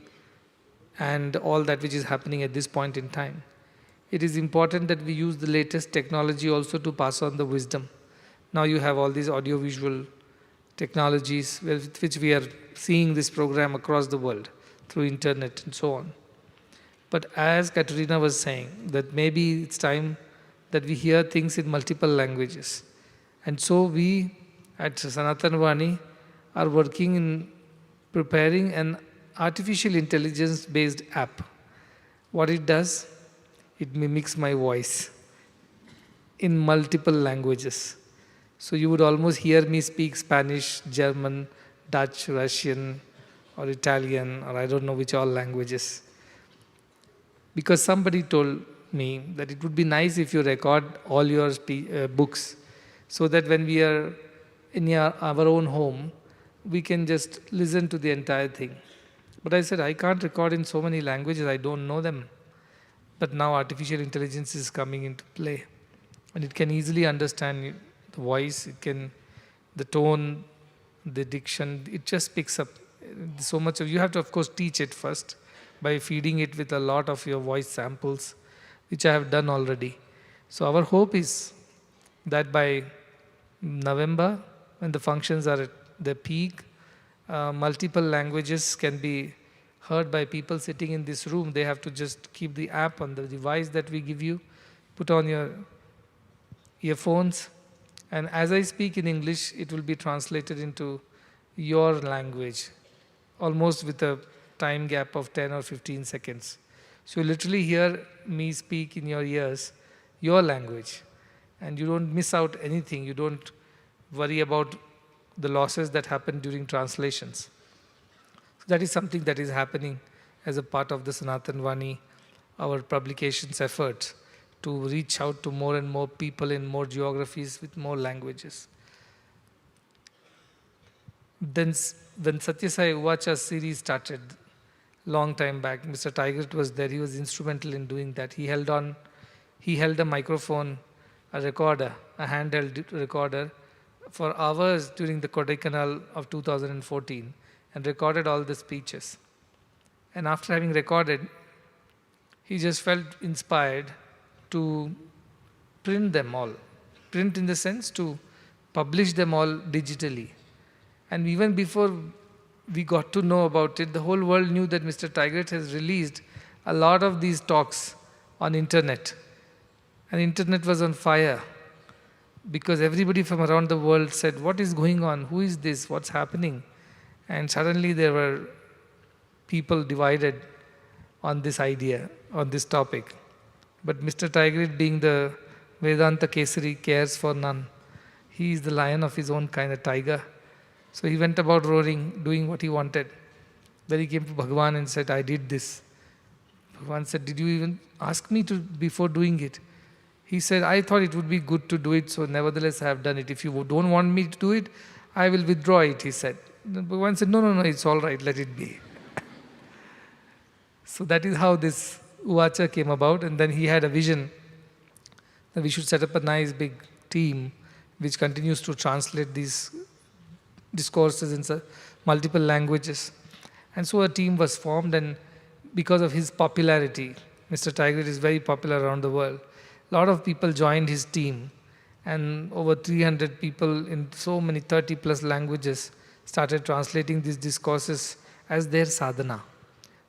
Speaker 7: and all that which is happening at this point in time, it is important that we use the latest technology also to pass on the wisdom. Now you have all these audiovisual technologies with which we are seeing this program across the world through internet and so on. But as Katerina was saying, that maybe it's time that we hear things in multiple languages. And so we at Sanatana Vani are working in preparing an artificial intelligence-based app. What it does, it mimics my voice in multiple languages. So you would almost hear me speak Spanish, German, Dutch, Russian, or Italian, or I don't know which all languages. Because somebody told me that it would be nice if you record all your books, so that when we are in our own home, we can just listen to the entire thing. But I said, I can't record in so many languages, I don't know them. But now artificial intelligence is coming into play. And it can easily understand the voice, the tone, the diction, it just picks up so much of, you have to of course teach it first by feeding it with a lot of your voice samples, which I have done already. So our hope is that by November, when the functions are at their peak, multiple languages can be heard by people sitting in this room. They have to just keep the app on the device that we give you, put on your earphones, and as I speak in English, it will be translated into your language, almost with a time gap of 10 or 15 seconds. So you literally hear me speak in your ears, your language, and you don't miss out anything. You don't worry about the losses that happen during translations. So that is something that is happening as a part of the Sanatana Vani, our publications efforts to reach out to more and more people in more geographies with more languages. Then when Sathya Sai Uvacha series started, long time back, Mr. Tigert was there, he was instrumental in doing that. He held a microphone, a recorder, a handheld recorder for hours during the Kodaikanal of 2014 and recorded all the speeches. And after having recorded, he just felt inspired to print them all. Print in the sense to publish them all digitally. And even before we got to know about it, the whole world knew that Mr. Tigert has released a lot of these talks on internet. And internet was on fire because everybody from around the world said, what is going on? Who is this? What's happening? And suddenly there were people divided on this idea, on this topic. But Mr. Tigert, being the Vedanta Kesari, cares for none. He is the lion of his own kind, a tiger. So he went about roaring, doing what he wanted. Then he came to Bhagavan and said, I did this. Bhagavan said, did you even ask me to before doing it? He said, I thought it would be good to do it, so nevertheless I have done it. If you don't want me to do it, I will withdraw it, he said. Then Bhagavan said, no, it's all right, let it be. So that is how this Uvacha came about, and then he had a vision that we should set up a nice big team which continues to translate these discourses in multiple languages. And so a team was formed, and because of his popularity, Mr. Tigert is very popular around the world. A lot of people joined his team, and over 300 people in so many 30 plus languages started translating these discourses as their sadhana.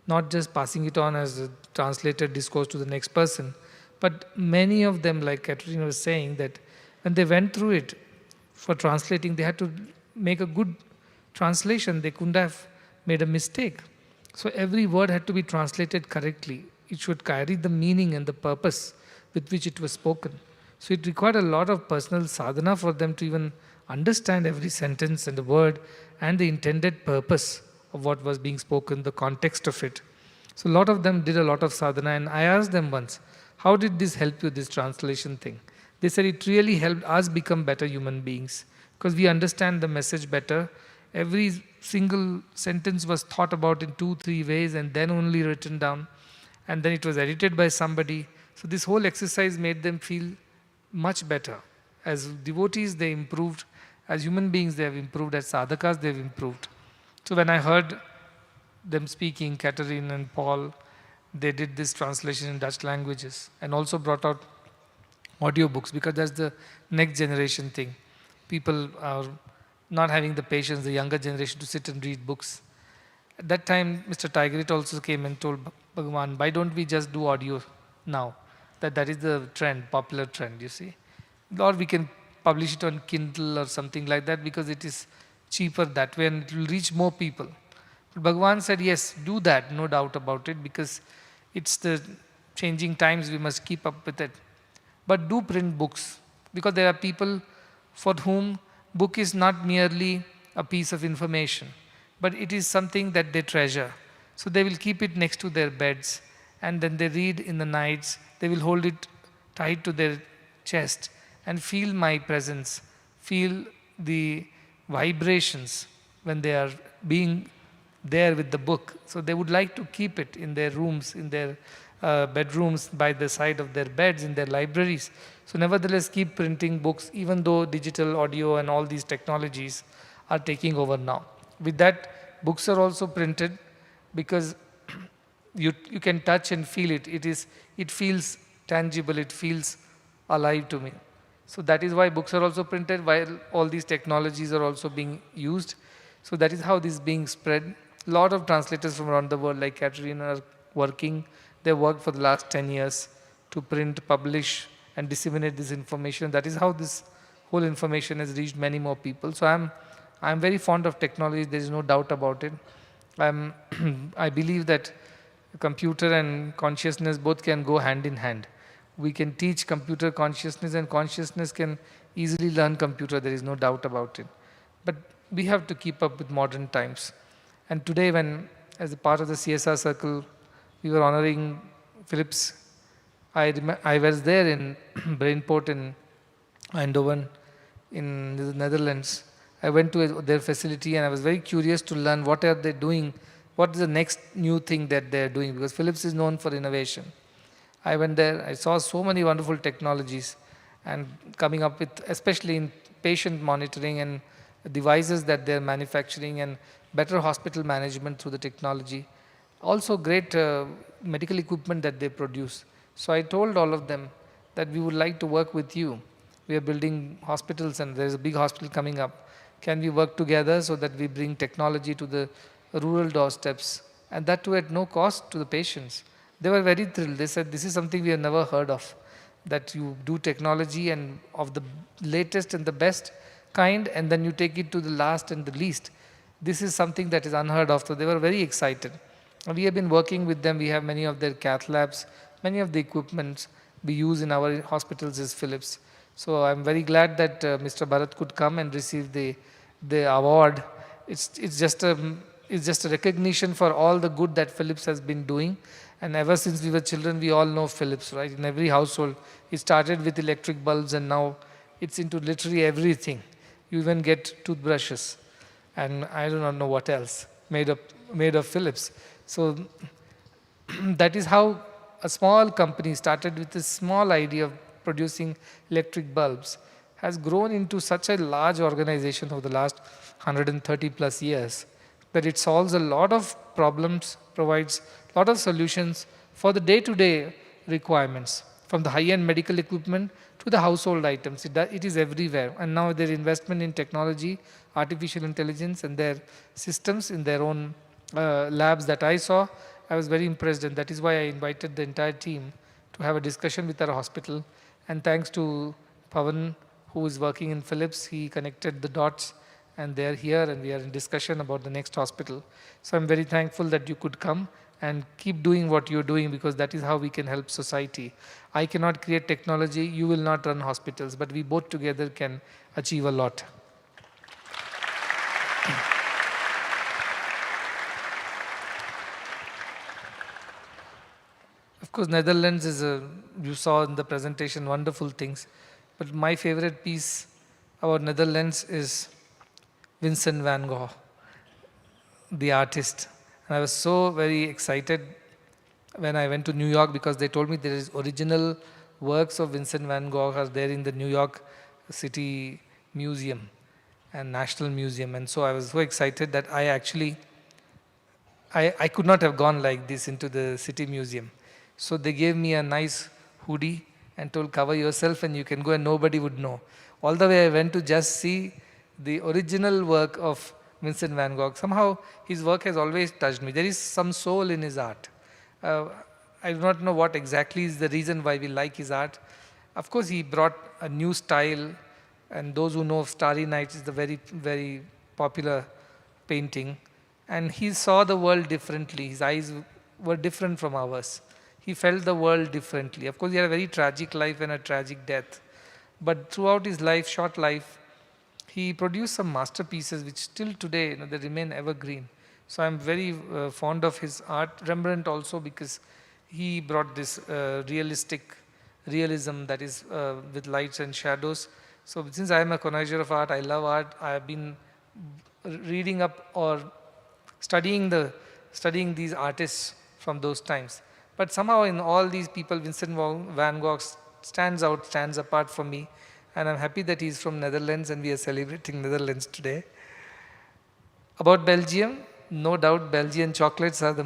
Speaker 7: Not just passing it on as a translated discourse to the next person, but many of them, like Katerina was saying, that when they went through it for translating, they had to make a good translation. They couldn't have made a mistake. So every word had to be translated correctly. It should carry the meaning and the purpose with which it was spoken. So it required a lot of personal sadhana for them to even understand every sentence and the word and the intended purpose of what was being spoken, the context of it. So a lot of them did a lot of sadhana, and I asked them once, how did this help you, this translation thing? They said it really helped us become better human beings because we understand the message better. Every single sentence was thought about in 2-3 ways and then only written down, and then it was edited by somebody. So this whole exercise made them feel much better. As devotees, they improved. As human beings, they have improved. As sadhakas, they have improved. So when I heard them speaking, Catherine and Paul, they did this translation in Dutch languages and also brought out audiobooks because that's the next generation thing. People are not having the patience, the younger generation, to sit and read books. At that time, Mr. Tigerit also came and told Bhagavan, why don't we just do audio now? That is the trend, popular trend, you see. Or we can publish it on Kindle or something like that because it is cheaper that way and it will reach more people. But Bhagavan said, yes, do that, no doubt about it, because it's the changing times, we must keep up with it. But do print books, because there are people for whom book is not merely a piece of information, but it is something that they treasure. So they will keep it next to their beds, and then they read in the nights, they will hold it tight to their chest and feel my presence, feel the vibrations when they are being there with the book. So they would like to keep it in their rooms, in their bedrooms, by the side of their beds, in their libraries. So nevertheless, keep printing books, even though digital audio and all these technologies are taking over now. With that, books are also printed because you can touch and feel it. It feels tangible, it feels alive to me. So that is why books are also printed, while all these technologies are also being used. So that is how this is being spread. A lot of translators from around the world, like Katerina, are working. They worked for the last 10 years to print, publish, and disseminate this information. That is how this whole information has reached many more people. So I'm very fond of technology. There is no doubt about it. I believe that computer and consciousness both can go hand in hand. We can teach computer consciousness, and consciousness can easily learn computer. There is no doubt about it. But we have to keep up with modern times. And today, when, as a part of the CSR circle, we were honoring Philips, I was there in Brainport in Eindhoven in the Netherlands. I went to their facility and I was very curious to learn what are they doing, what is the next new thing that they're doing, because Philips is known for innovation. I went there, I saw so many wonderful technologies and coming up with, especially in patient monitoring and devices that they're manufacturing and better hospital management through the technology. Also great medical equipment that they produce. So I told all of them that we would like to work with you. We are building hospitals and there's a big hospital coming up. Can we work together so that we bring technology to the rural doorsteps, and that too at no cost to the patients? They were very thrilled. They said, this is something we have never heard of, that you do technology and of the latest and the best kind, and then you take it to the last and the least. This is something that is unheard of. So they were very excited. We have been working with them. We have many of their cath labs, many of the equipment we use in our hospitals is Philips. So I'm very glad that Mr. Bharat could come and receive the award. It's just a recognition for all the good that Philips has been doing. And ever since we were children, we all know Philips, right? In every household, it started with electric bulbs, and now it's into literally everything. You even get toothbrushes, and I do not know what else made of Philips. So that is how a small company started with a small idea of producing electric bulbs, has grown into such a large organization over the last 130 plus years that it solves a lot of problems, provides a lot of solutions for the day-to-day requirements, from the high-end medical equipment to the household items. It is everywhere. And now their investment in technology, artificial intelligence, and their systems in their own labs that I saw, I was very impressed, and that is why I invited the entire team to have a discussion with our hospital. And thanks to Pavan, who is working in Philips, he connected the dots, and they're here, and we are in discussion about the next hospital. So I'm very thankful that you could come and keep doing what you're doing, because that is how we can help society. I cannot create technology, you will not run hospitals, but we both together can achieve a lot. Of course, Netherlands is you saw in the presentation wonderful things. But my favorite piece about Netherlands is Vincent van Gogh, the artist. And I was so very excited when I went to New York because they told me there is original works of Vincent van Gogh are there in the New York City Museum and National Museum. And so I was so excited that I could not have gone like this into the City Museum. So they gave me a nice hoodie and told, cover yourself and you can go and nobody would know. All the way I went to just see the original work of Vincent van Gogh. Somehow his work has always touched me. There is some soul in his art. I do not know what exactly is the reason why we like his art. Of course, he brought a new style, and those who know of Starry Nights is the very, very popular painting. And he saw the world differently. His eyes were different from ours. He felt the world differently. Of course, he had a very tragic life and a tragic death. But throughout his life, short life, he produced some masterpieces which still today, they remain evergreen. So I'm very fond of his art. Rembrandt also, because he brought this realism that is with lights and shadows. So since I am a connoisseur of art, I love art. I have been reading up or studying these artists from those times. But somehow in all these people, Vincent van Gogh stands apart from me. And I'm happy that he's from Netherlands and we are celebrating Netherlands today. About Belgium, no doubt Belgian chocolates are the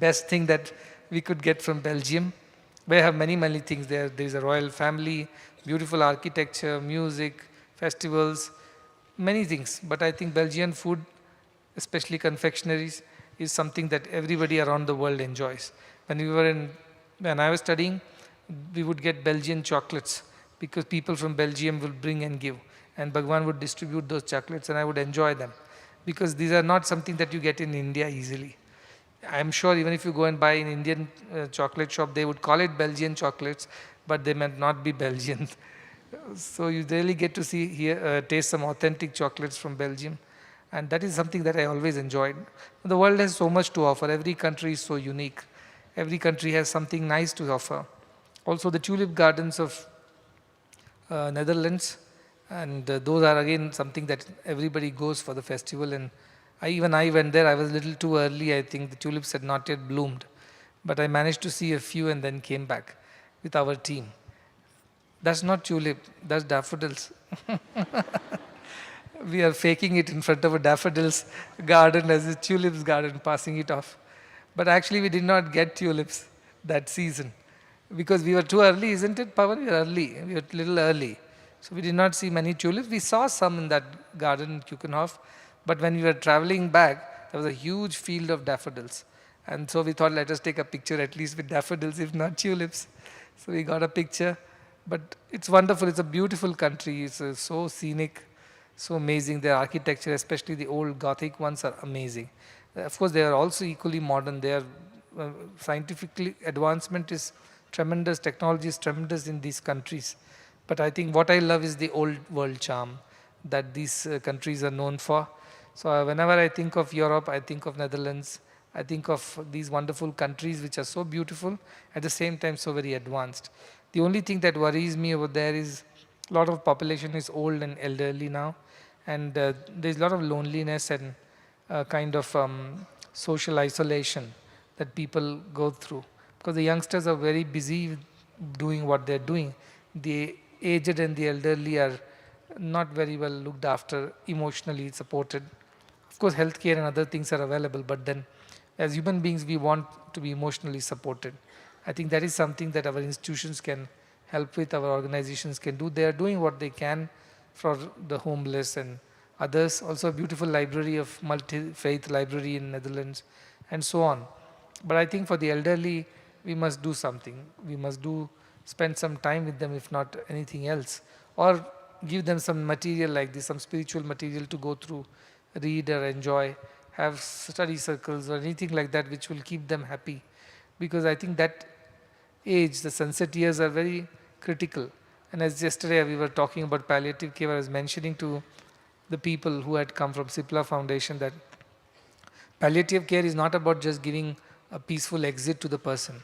Speaker 7: best thing that we could get from Belgium. We have many, many things there. There is a royal family, beautiful architecture, music, festivals, many things. But I think Belgian food, especially confectionaries, is something that everybody around the world enjoys. When I was studying, we would get Belgian chocolates because people from Belgium will bring and give. And Bhagwan would distribute those chocolates and I would enjoy them. Because these are not something that you get in India easily. I'm sure even if you go and buy an Indian chocolate shop, they would call it Belgian chocolates, but they might not be Belgian. So you really get to taste some authentic chocolates from Belgium. And that is something that I always enjoyed. The world has so much to offer. Every country is so unique. Every country has something nice to offer. Also the tulip gardens of Netherlands, and those are again something that everybody goes for the festival. And I went there. I was a little too early. I think the tulips had not yet bloomed, but I managed to see a few and then came back with our team. That's not tulip. That's daffodils. We are faking it in front of a daffodils garden as a tulips garden, passing it off. But actually, we did not get tulips that season. Because we were too early, isn't it, Pawan? We were early. We were a little early. So we did not see many tulips. We saw some in that garden in Kukenhof. But when we were traveling back, there was a huge field of daffodils. And so we thought, let us take a picture at least with daffodils, if not tulips. So we got a picture. But it's wonderful. It's a beautiful country. It's so scenic, so amazing. Their architecture, especially the old Gothic ones, are amazing. Of course, they are also equally modern. Their scientific advancement is tremendous, technology is tremendous in these countries. But I think what I love is the old world charm that these countries are known for. So whenever I think of Europe, I think of Netherlands, I think of these wonderful countries which are so beautiful, at the same time so very advanced. The only thing that worries me over there is a lot of population is old and elderly now, and there's a lot of loneliness and kind of social isolation that people go through. Because the youngsters are very busy doing what they're doing. The aged and the elderly are not very well looked after, emotionally supported. Of course, healthcare and other things are available, but then as human beings, we want to be emotionally supported. I think that is something that our institutions can help with, our organizations can do. They are doing what they can for the homeless and others. Also a beautiful library of multi-faith library in Netherlands and so on. But I think for the elderly, we must do something. We must spend some time with them, if not anything else. Or give them some material like this, some spiritual material to go through, read or enjoy, have study circles or anything like that which will keep them happy. Because I think that age, the sunset years are very critical. And as yesterday we were talking about palliative care, I was mentioning to the people who had come from Sipla Foundation that palliative care is not about just giving a peaceful exit to the person,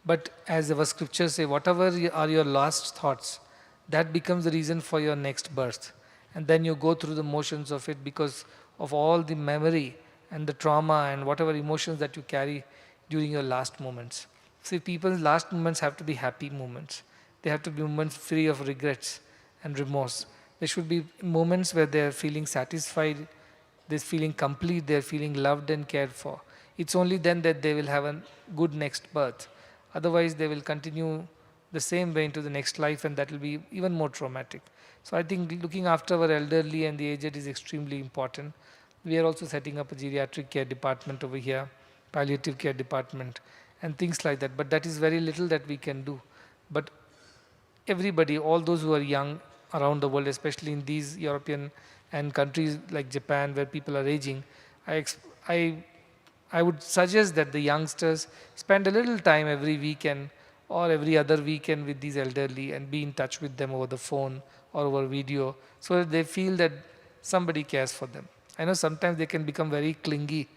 Speaker 7: But as our scriptures say, whatever are your last thoughts, that becomes the reason for your next birth. And then you go through the motions of it because of all the memory and the trauma and whatever emotions that you carry during your last moments. See, people's last moments have to be happy moments. They have to be moments free of regrets and remorse. They should be moments where they are feeling satisfied, they're feeling complete, they're feeling loved and cared for. It's only then that they will have a good next birth. Otherwise, they will continue the same way into the next life, and that will be even more traumatic. So I think looking after our elderly and the aged is extremely important. We are also setting up a geriatric care department over here, palliative care department, and things like that. But that is very little that we can do. But everybody, all those who are young around the world, especially in these European and countries like Japan where people are aging, I, I would suggest that the youngsters spend a little time every weekend or every other weekend with these elderly and be in touch with them over the phone or over video so that they feel that somebody cares for them. I know sometimes they can become very clingy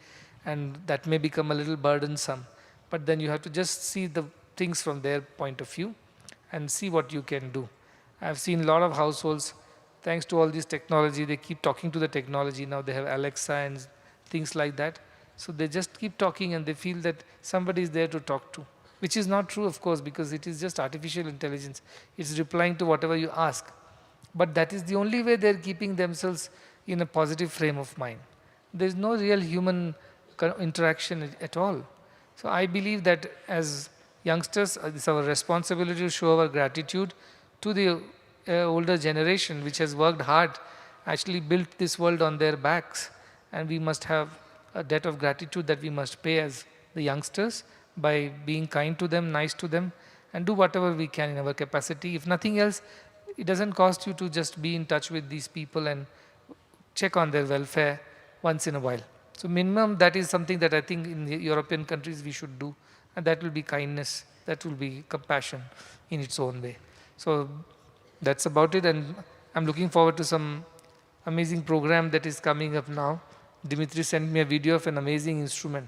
Speaker 7: and that may become a little burdensome, but then you have to just see the things from their point of view and see what you can do. I've seen a lot of households, thanks to all this technology, they keep talking to the technology. Now they have Alexa and things like that. So they just keep talking and they feel that somebody is there to talk to, which is not true, of course, because it is just artificial intelligence. It's replying to whatever you ask. But that is the only way they're keeping themselves in a positive frame of mind. There's no real human interaction at all. So I believe that as youngsters, it's our responsibility to show our gratitude to the older generation which has worked hard, actually built this world on their backs, and we must have a debt of gratitude that we must pay as the youngsters by being kind to them, nice to them, and do whatever we can in our capacity. If nothing else, it doesn't cost you to just be in touch with these people and check on their welfare once in a while. So minimum, that is something that I think in the European countries we should do, and that will be kindness, that will be compassion in its own way. So that's about it, and I'm looking forward to some amazing program that is coming up now. Dimitri sent me a video of an amazing instrument.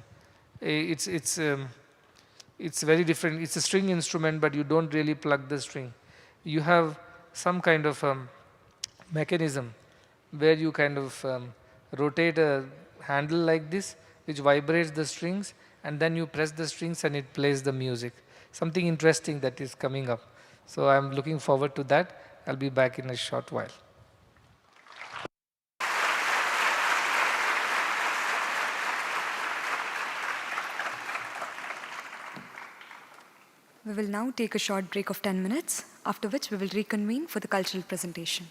Speaker 7: It's very different. It's a string instrument, but you don't really plug the string. You have some kind of mechanism where you kind of rotate a handle like this, which vibrates the strings, and then you press the strings and it plays the music. Something interesting that is coming up. So I'm looking forward to that. I'll be back in a short while.
Speaker 1: We will now take a short break of 10 minutes, after which we will reconvene for the cultural presentation.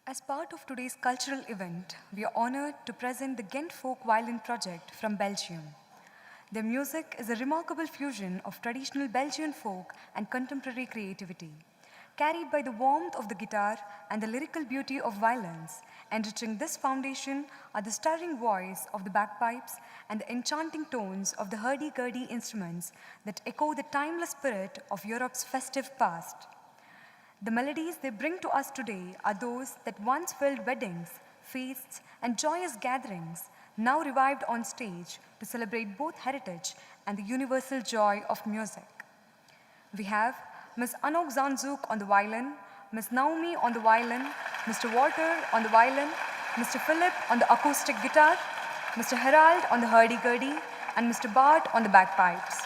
Speaker 1: As part of today's cultural event, we are honored to present the Ghent Folk Violin Project from Belgium. Their music is a remarkable fusion of traditional Belgian folk and contemporary creativity, carried by the warmth of the guitar and the lyrical beauty of violins. Enriching this foundation are the stirring voice of the bagpipes and the enchanting tones of the hurdy-gurdy instruments that echo the timeless spirit of Europe's festive past. The melodies they bring to us today are those that once filled weddings, feasts, and joyous gatherings, now revived on stage to celebrate both heritage and the universal joy of music. We have Ms. Anok Zanzuk on the violin, Ms. Naomi on the violin, Mr. Walter on the violin, Mr. Philip on the acoustic guitar, Mr. Herald on the hurdy-gurdy, and Mr. Bart on the bagpipes.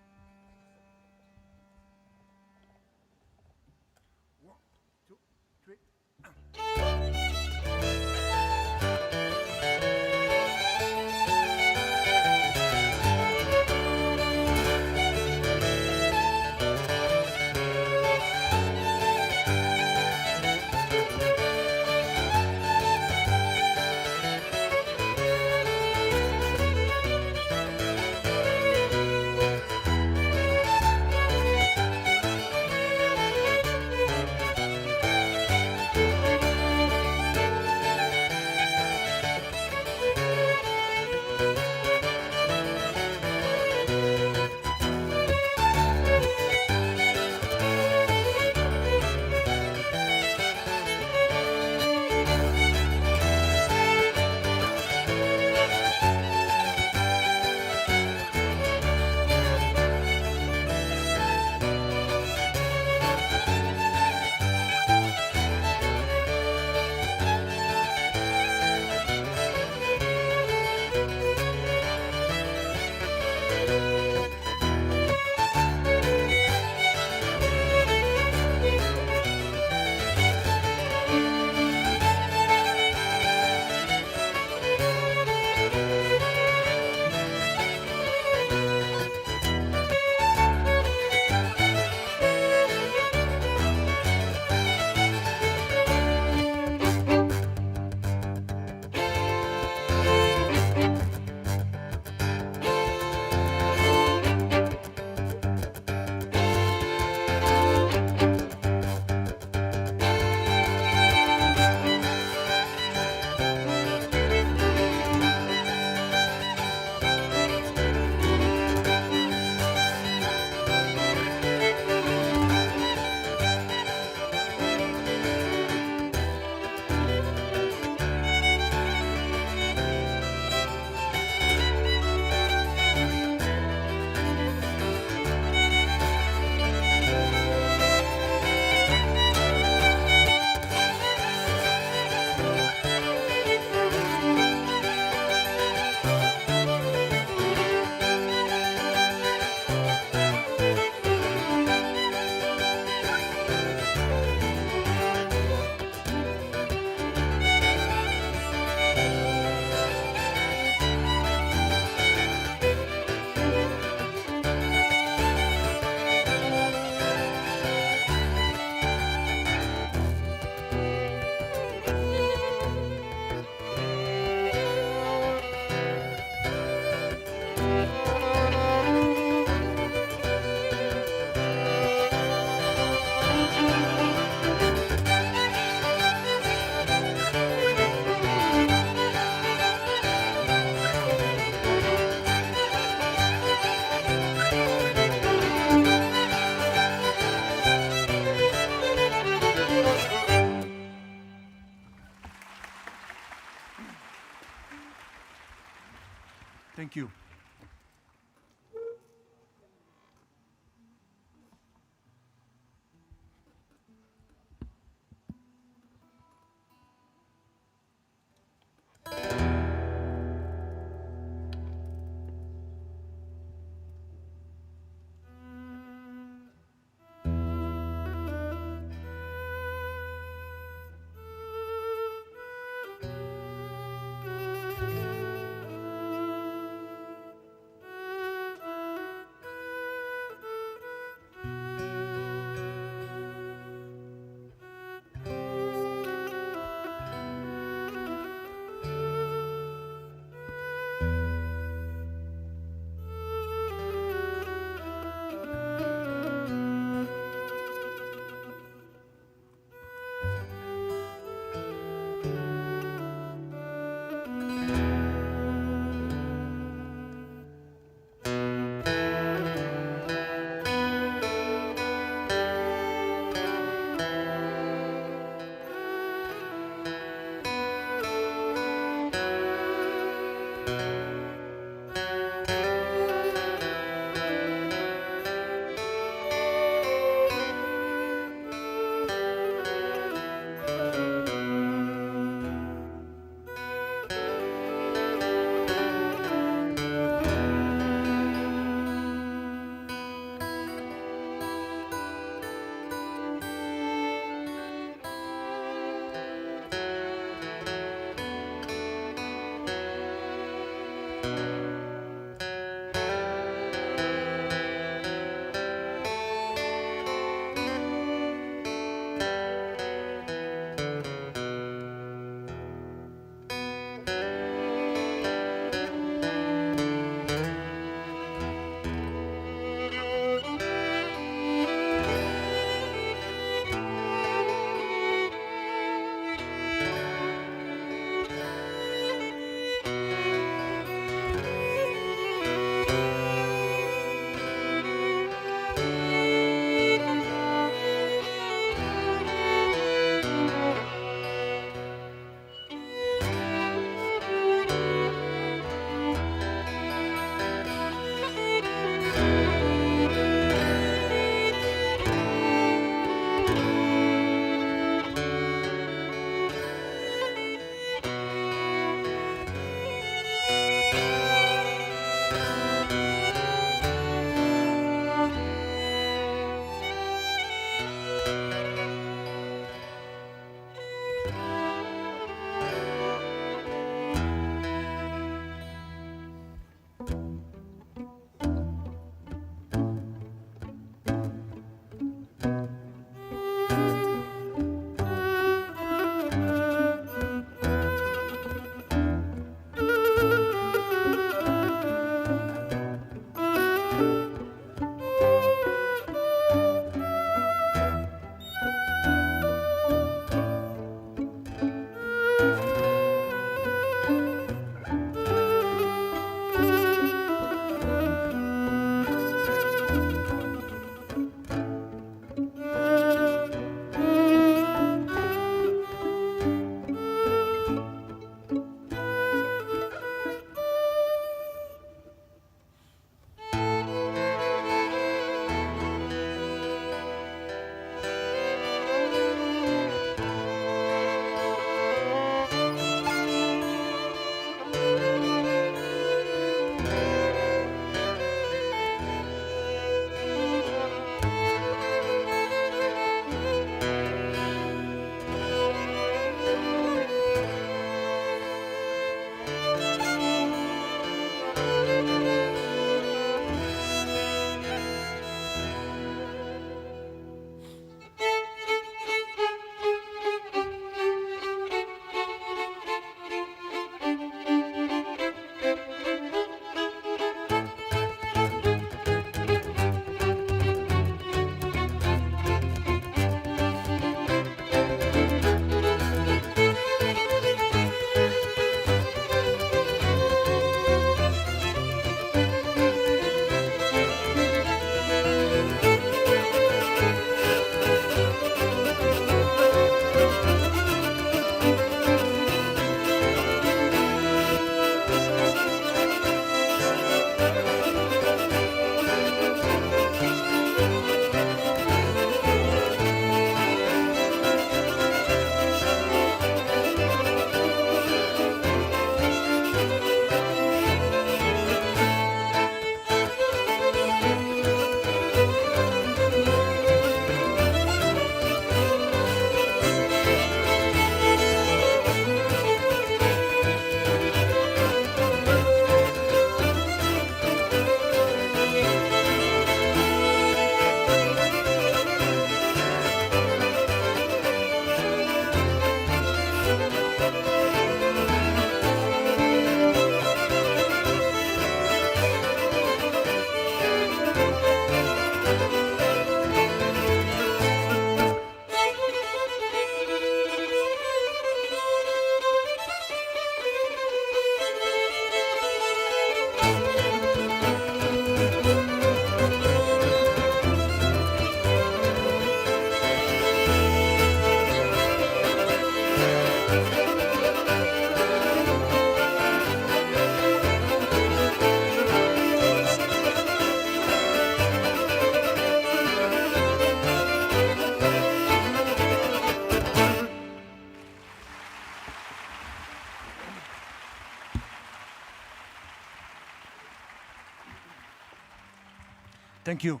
Speaker 8: Thank you.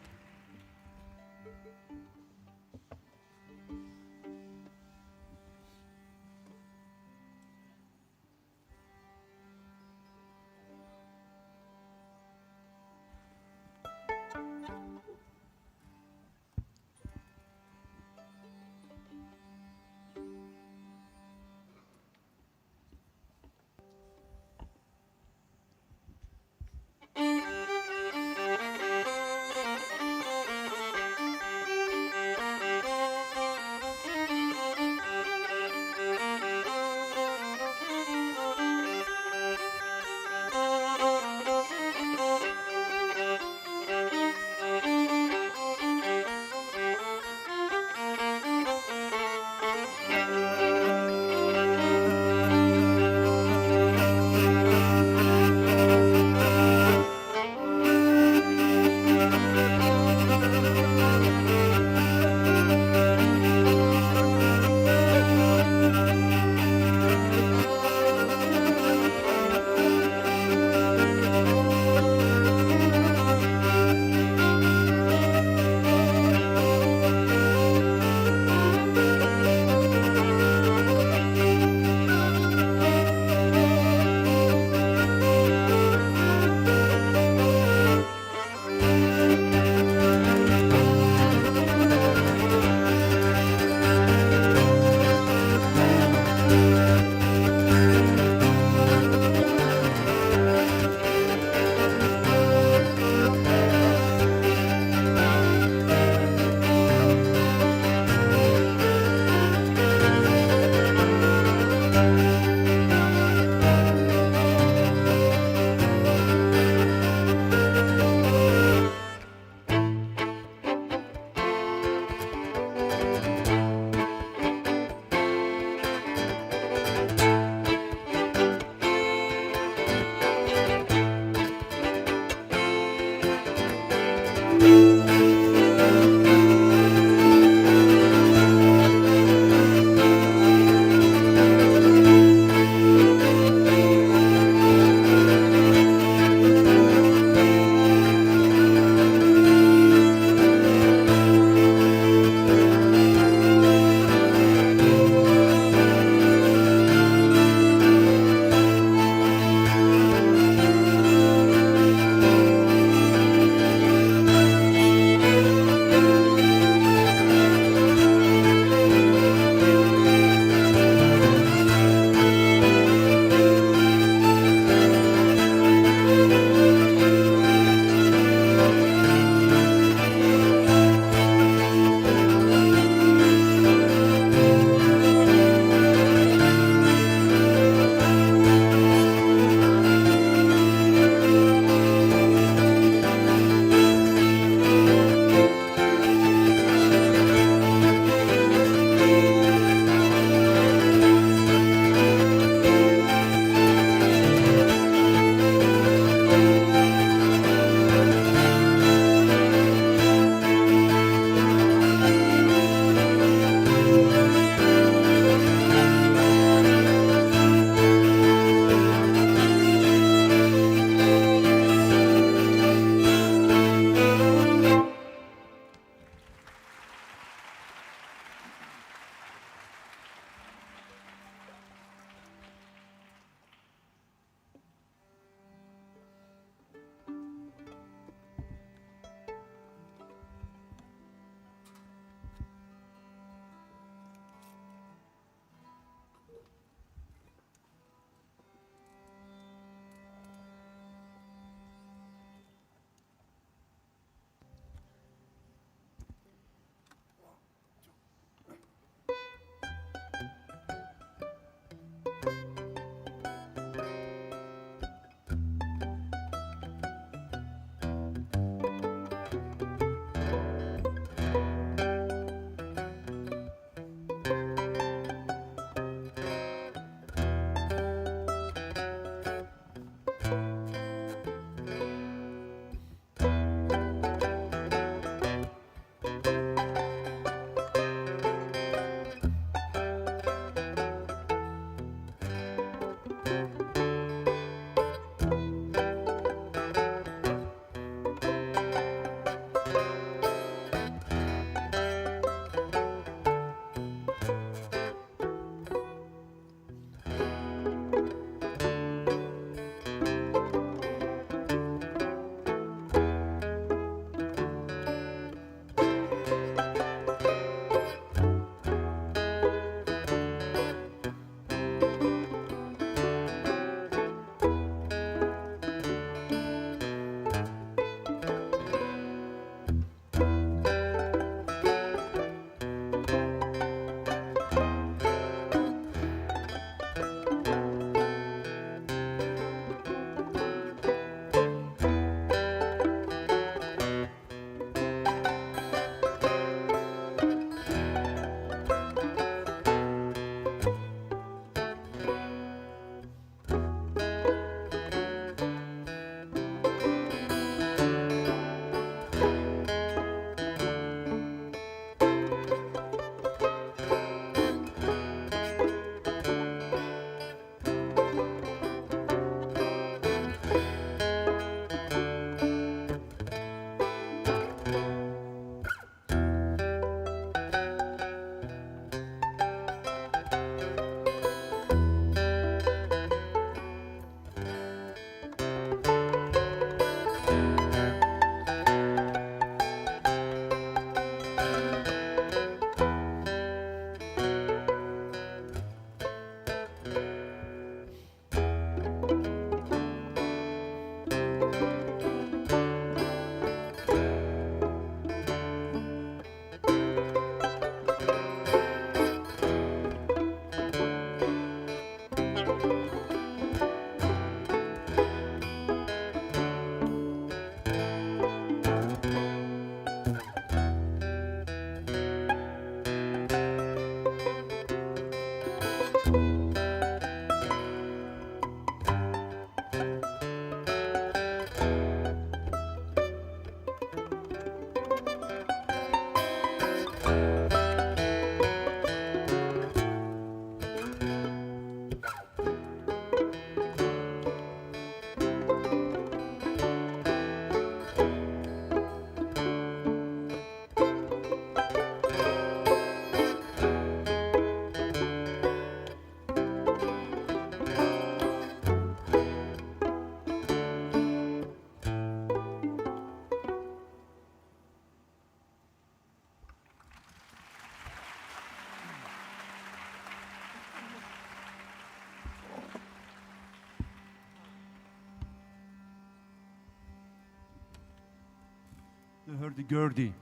Speaker 8: the hurdy-gurdy.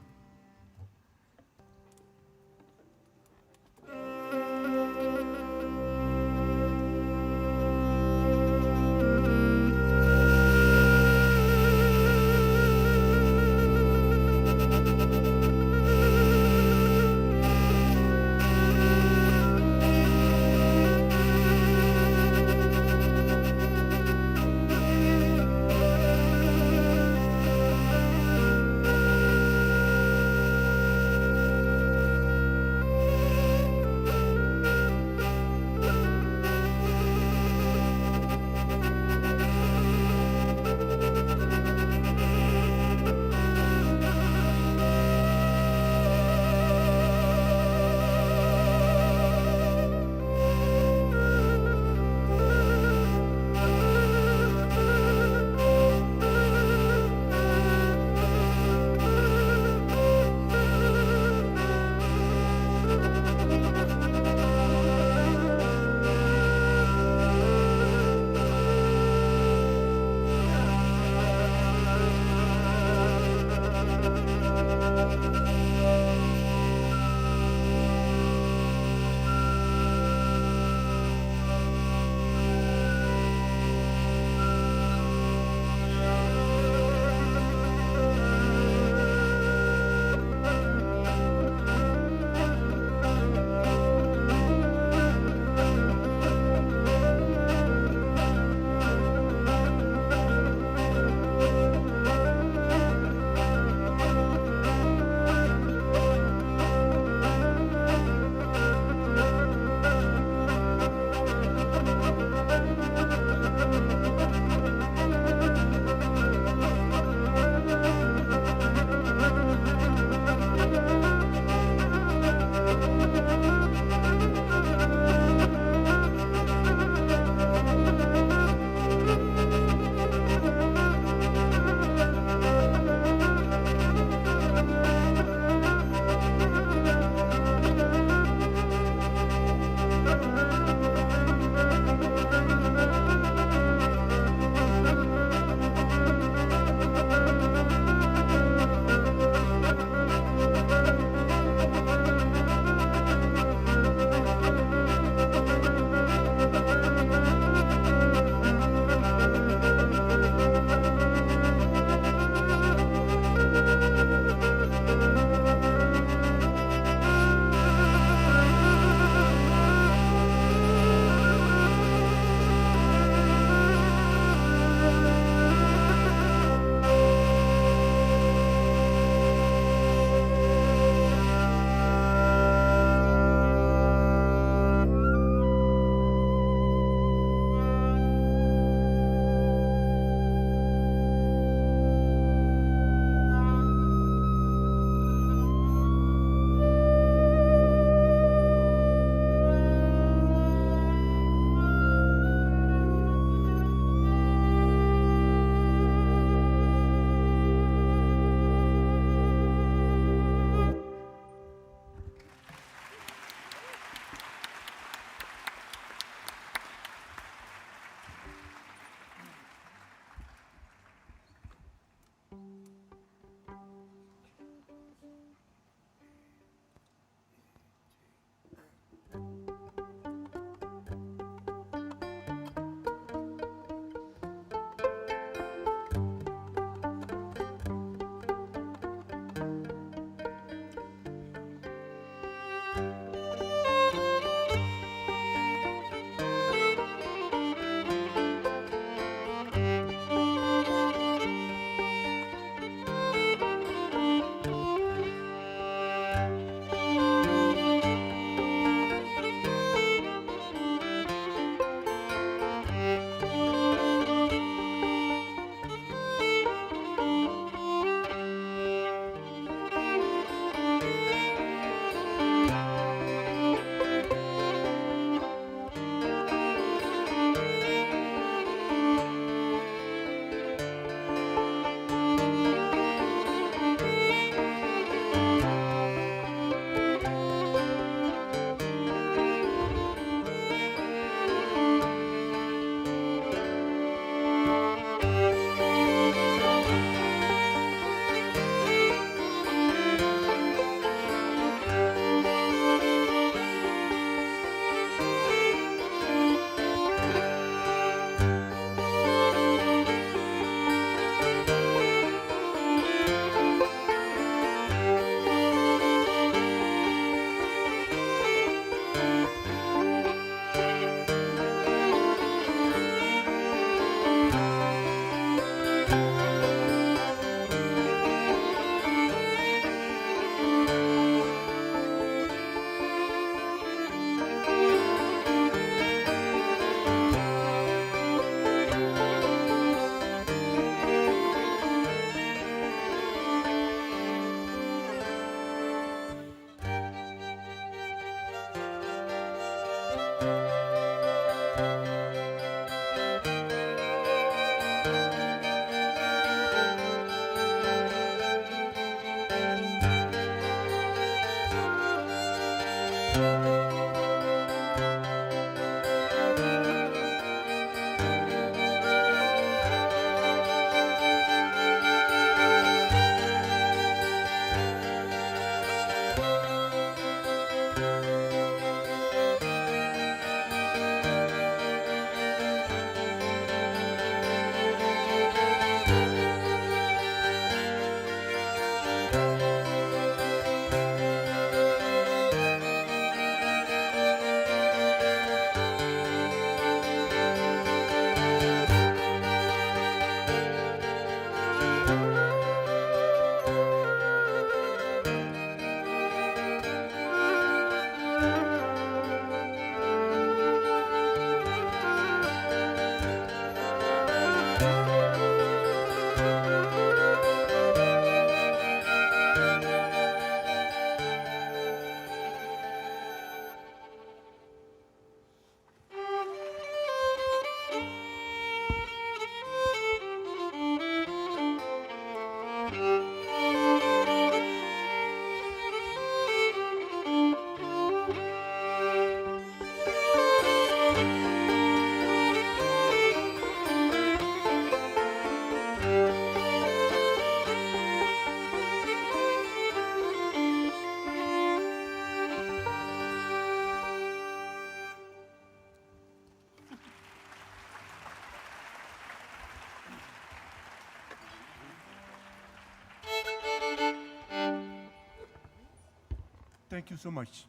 Speaker 8: Thank you so much.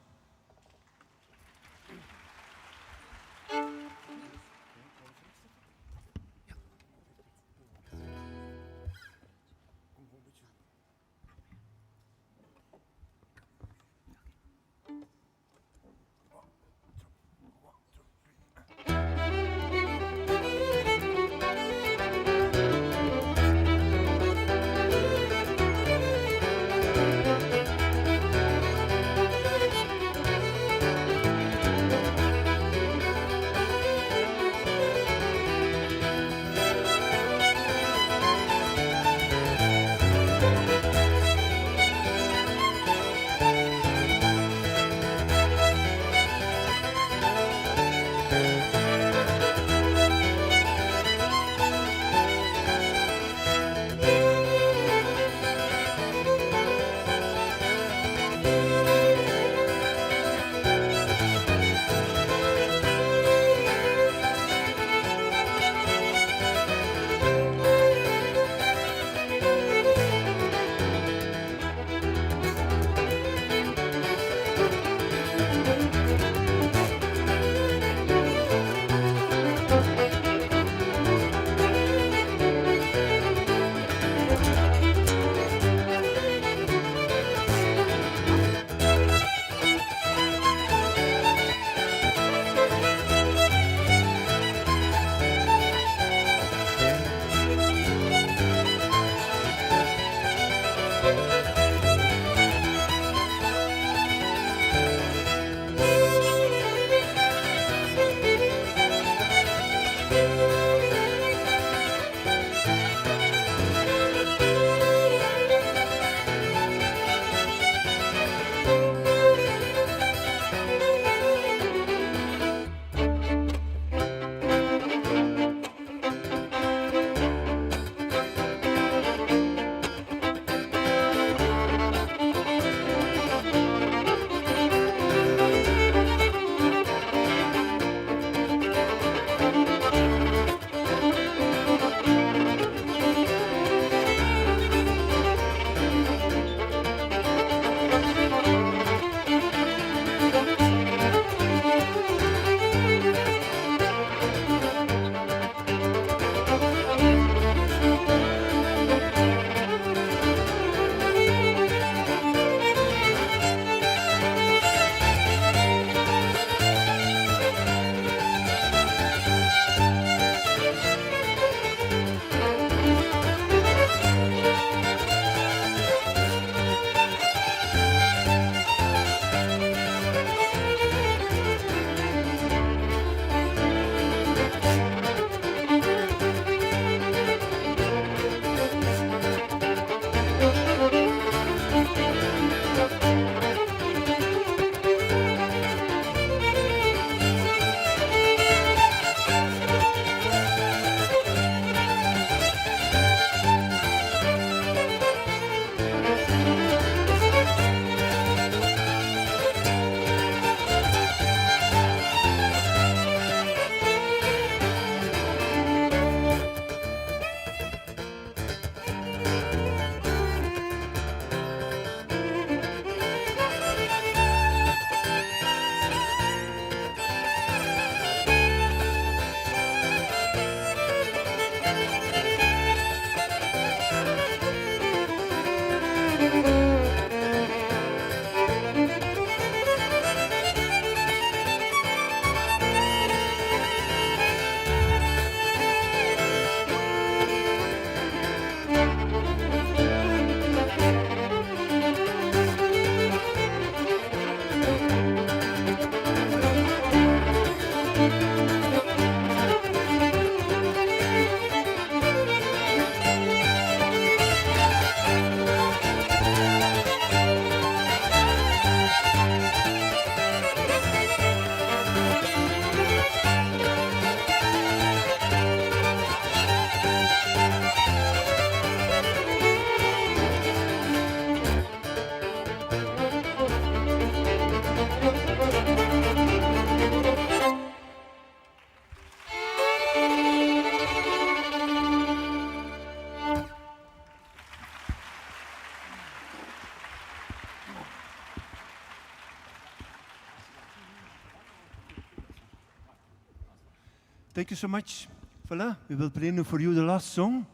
Speaker 8: thank you so much. Voilà, we will play now for you the last song.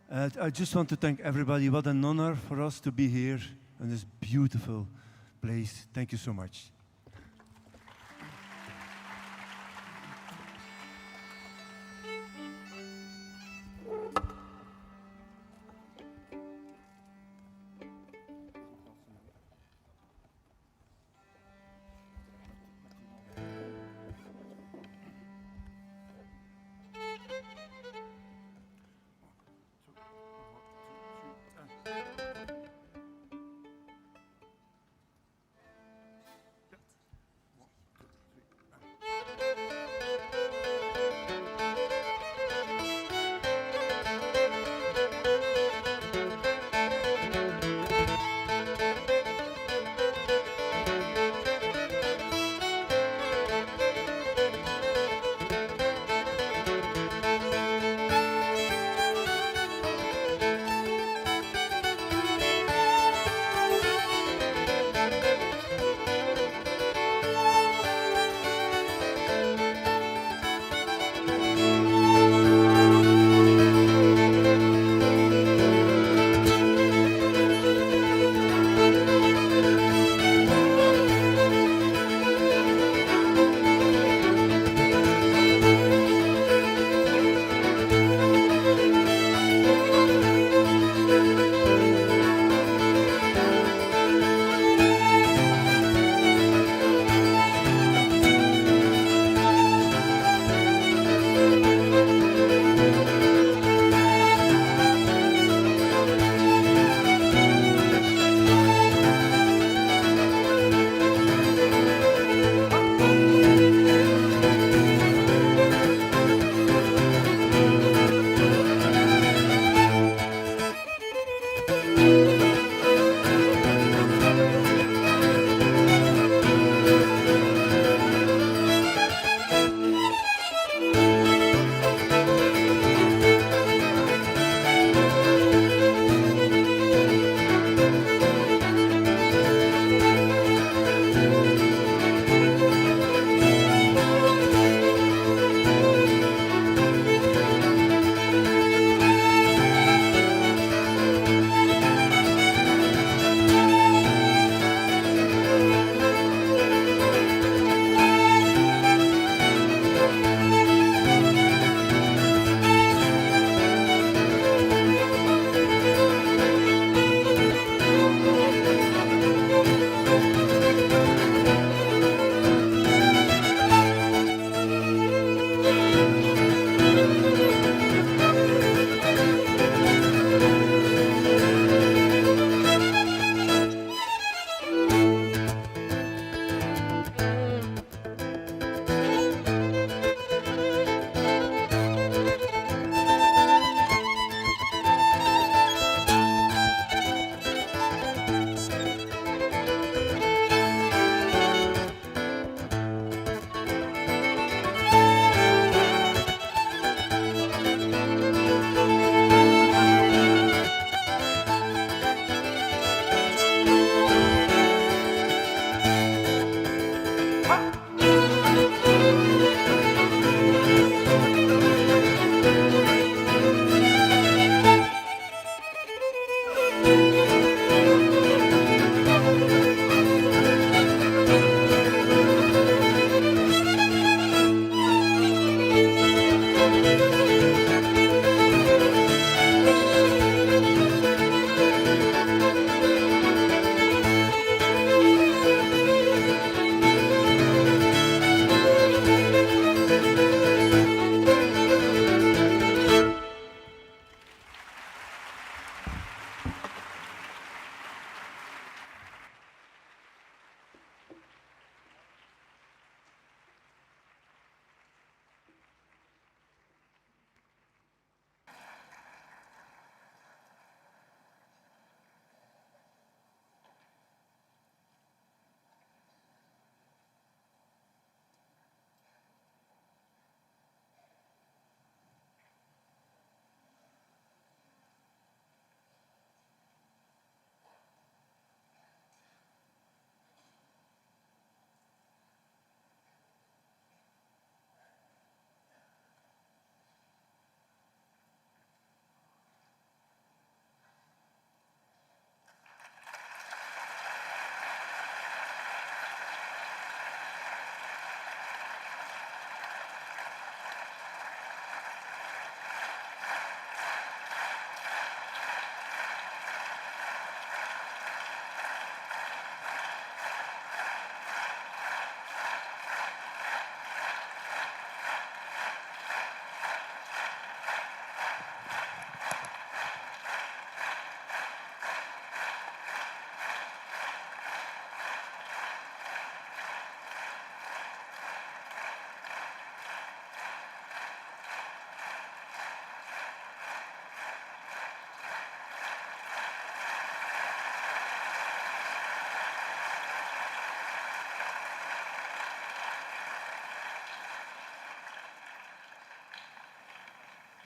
Speaker 8: I just want to thank everybody. What an honor for us to be here in this beautiful place. Thank you so much.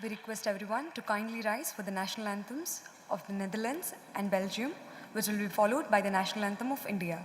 Speaker 1: We request everyone to kindly rise for the national anthems of the Netherlands and Belgium, which will be followed by the national anthem of India.